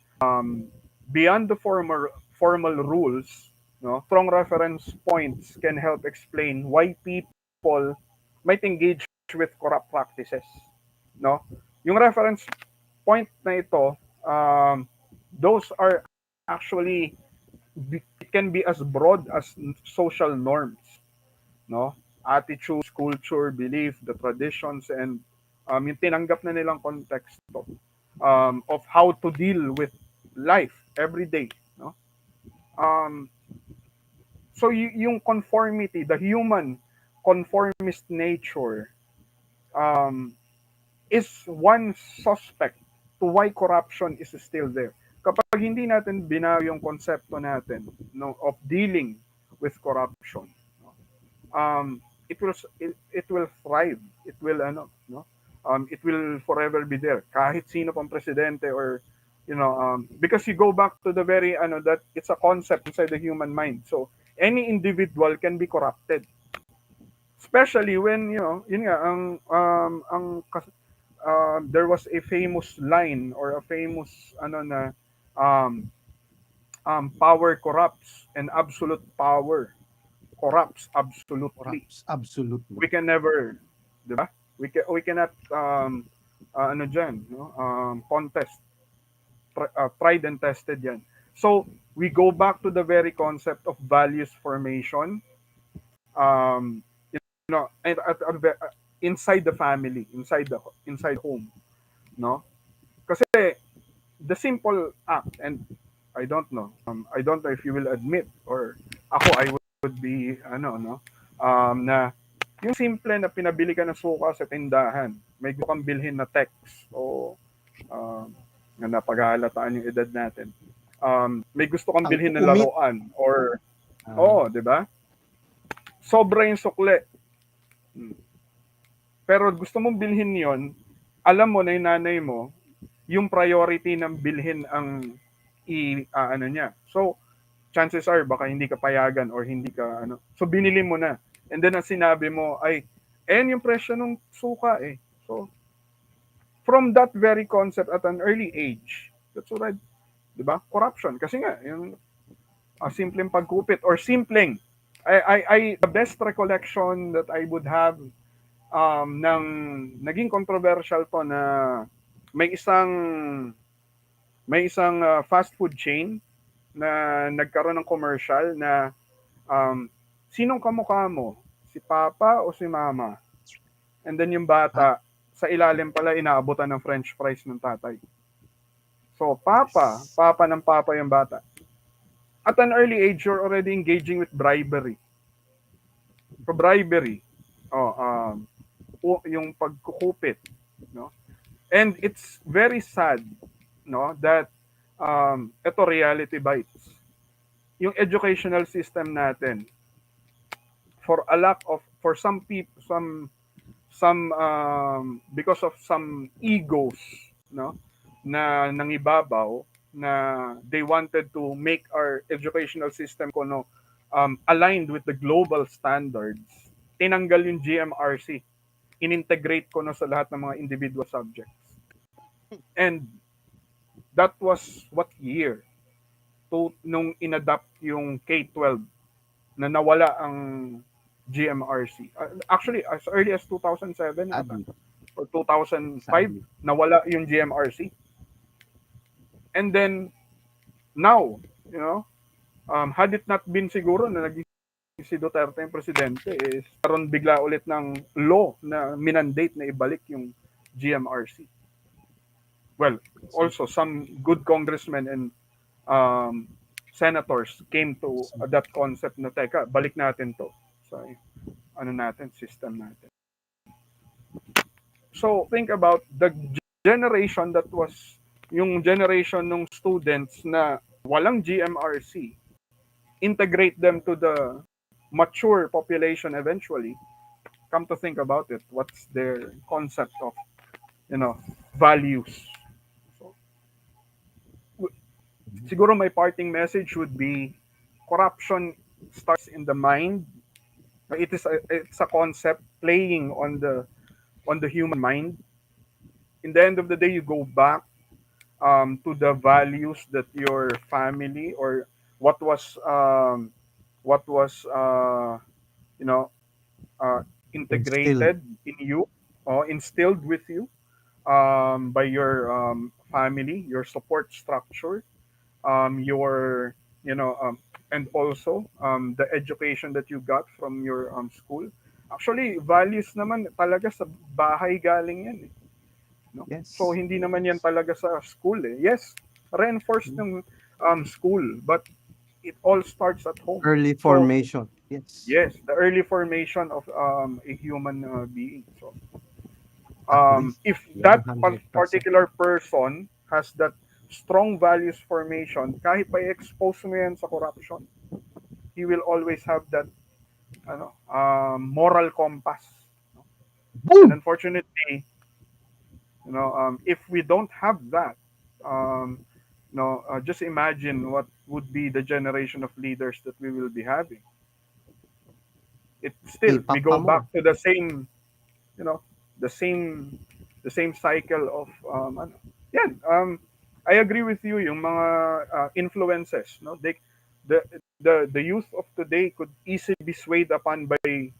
S2: beyond the formal rules, no, strong reference points can help explain why people might engage with corrupt practices, no? Yung reference point na ito, those are actually, it can be as broad as social norms, no? Attitudes, culture, belief, the traditions, and yung tinanggap na nilang konteksto of how to deal with life every day, no? Um, so yung conformity, the human conformist nature um, is one suspect to why corruption is still there. Kapag hindi natin binago yung konsepto natin, no, of dealing with corruption, no, it will thrive. It will no, it will forever be there. Kahit sino pang presidente, or because you go back to the very that it's a concept inside the human mind. So any individual can be corrupted. Especially when yun nga there was a famous line, or a famous na um, power corrupts, and absolute power corrupts absolutely.
S1: Corrupts absolutely.
S2: We can never, di ba? We cannot dyan, no? Contest, tried and tested yan. So we go back to the very concept of values formation, um, inside the family, inside home, no? Kasi the simple act, and I don't know if you will admit, or ako, I would be no, na yung simple na pinabili ka ng suka sa tindahan, may gusto kang bilhin na text, o um, na napaghahalataan yung edad natin, may gusto kang
S1: Ang
S2: bilhin na
S1: umit.
S2: laruan, or
S1: Ah,
S2: di ba, sobra yung sukle. Pero gusto mong bilhin yon, alam mo na yung nanay mo, yung priority ng bilhin ang niya. So, chances are, baka hindi ka payagan, or hindi ka, so binili mo na. And then, ang sinabi mo ay, yung presyo ng suka eh. So, from that very concept at an early age, that's already, di ba? Corruption. Kasi nga, yung simpleng pagkupit, or simpleng, the best recollection that I would have ng naging controversial to, na may isang fast food chain na nagkaroon ng commercial na sinong kamukha mo? Si Papa o si Mama? And then yung
S1: ah,
S2: bata, sa ilalim pala inaabutan ng french fries ng tatay. So,
S1: yes.
S2: Papa ng Papa yung bata. At an early age, you're already engaging with bribery. So, bribery. Yung pagkukupit. No? And it's very sad, no, that ito reality bites. Yung educational system natin, for a lack of, for some people, some because of some egos, no, na nangibabaw, na they wanted to make our educational system aligned with the global standards. Tinanggal yung GMRC, inintegrate ko sa lahat ng mga individual subjects. And that was what year? Nung inadapt yung K-12, na nawala ang GMRC. Actually, as early as 2007 ata,
S1: Sadly.
S2: or 2005,
S1: Sadly.
S2: nawala yung GMRC. And then, now, had it not been siguro na naging si Duterte yung presidente, is karon bigla ulit ng law na minandate na ibalik yung GMRC. Well, also some good congressmen and senators came to that concept na, teka, balik natin to sa system natin. So, think about the generation that was yung generation ng students na walang GMRC, integrate them to the mature population eventually. Come to think about it, what's their concept of, values? So, siguro my parting message would be, corruption starts in the mind. It's a concept playing on the human mind. in the end of the day, you go back to the values that your family or what was what was you know uh,
S1: Instill.
S2: integrated in you or instilled with you by your family, your support structure, your and also the education that you got from your school. Actually, values naman talaga sa bahay galing yan, eh, no? So
S1: Yes.
S2: hindi naman yan
S1: Yes.
S2: talaga sa school, eh. Yes, reinforced
S1: Mm.
S2: ng school, but it all starts at home.
S1: Early
S2: So
S1: formation. Yes.
S2: yes, the early formation of a human being. So
S1: Agree.
S2: if that
S1: 100%.
S2: particular person has that strong values formation, kahit pa expose mo yan sa corruption, he will always have that moral compass. No? And
S1: Boom!
S2: unfortunately, if we don't have that, just imagine what would be the generation of leaders that we will be having. It still we
S1: K-pop pa
S2: go
S1: more.
S2: back to the same, you know, the same the same cycle of yan. I agree with you. Yung mga influences, no, the the youth of today could easily be swayed upon by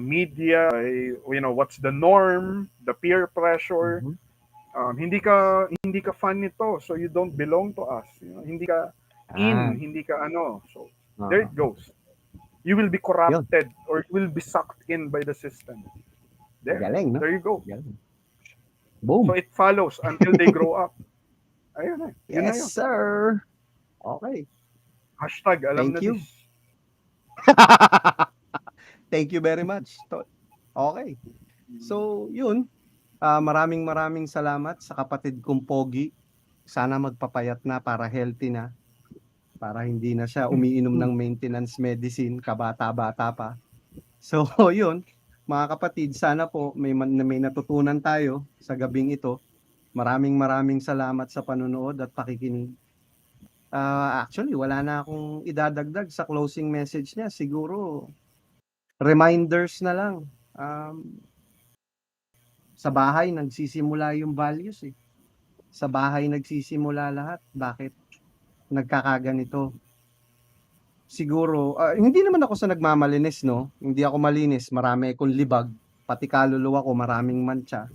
S2: media, by what's the norm, the peer pressure.
S1: Mhm.
S2: Hindi ka fan nito, so you don't belong to us. Hindi ka in,
S1: Yan.
S2: hindi ka ano. So there
S1: Oo.
S2: it goes. You will be
S1: Yun.
S2: corrupted or you will be sucked in by the system. There,
S1: Galing, no?
S2: there you go.
S1: Galing.
S2: So
S1: Boom!
S2: it follows until they grow up. Ayun na, yun na
S1: Yes,
S2: yun.
S1: sir. Okay.
S2: Hashtag alam na
S1: Thank
S2: this.
S1: you. Thank you very much, tol. Okay. So, yun, maraming maraming salamat sa kapatid kong pogi. Sana magpapayat na para healthy na, para hindi na siya umiinom ng maintenance medicine, kabata-bata pa. So, yun, mga kapatid, sana po may natutunan tayo sa gabing ito. Maraming maraming salamat sa panonood at pakikinig. Actually, wala na akong idadagdag sa closing message niya. Siguro, reminders na lang. Sa bahay nagsisimula yung values, eh. Sa bahay nagsisimula lahat. Bakit nagkakaganito? Siguro, hindi naman ako sa nagmamalinis, no? Hindi ako malinis, marami akong libag, pati kaluluwa ko maraming mancha.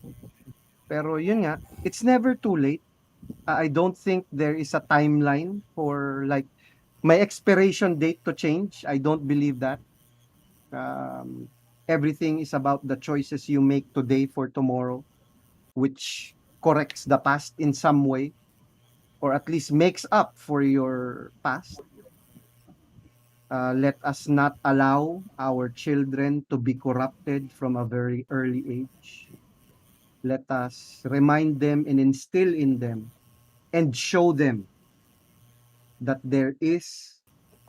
S1: Pero yun nga, it's never too late. I don't think there is a timeline for like my expiration date to change. I don't believe that. Everything is about the choices you make today for tomorrow, which corrects the past in some way, or at least makes up for your past. Let us not allow our children to be corrupted from a very early age. Let us remind them and instill in them and show them that there is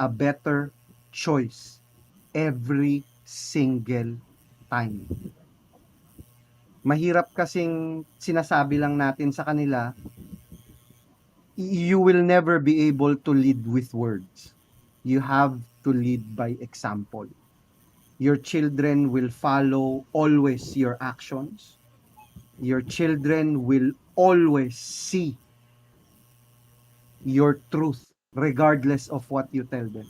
S1: a better choice every single time. Mahirap kasing sinasabi lang natin sa kanila, you will never be able to lead with words. You have to lead by example. Your children will follow always your actions. Your children will always see your truth regardless of what you tell them.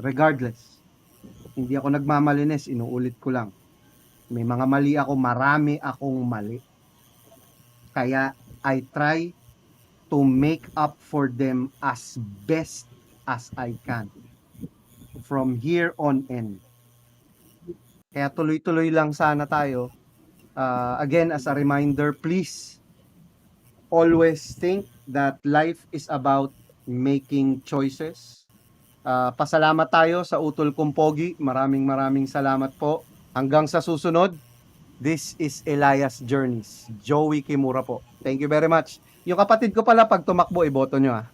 S1: Regardless. Hindi ako nagmamalinis, inuulit ko lang. May mga mali ako, marami akong mali. Kaya I try to make up for them as best as I can from here on in. Kaya tuloy-tuloy lang sana tayo. Again, as a reminder, please always think that life is about making choices. Pasalamat tayo sa utol kong pogi. Maraming maraming salamat po. Hanggang sa susunod, this is Elias Journeys. Joey Kimura po. Thank you very much. Yung kapatid ko pala, pag tumakbo, iboto nyo, ha.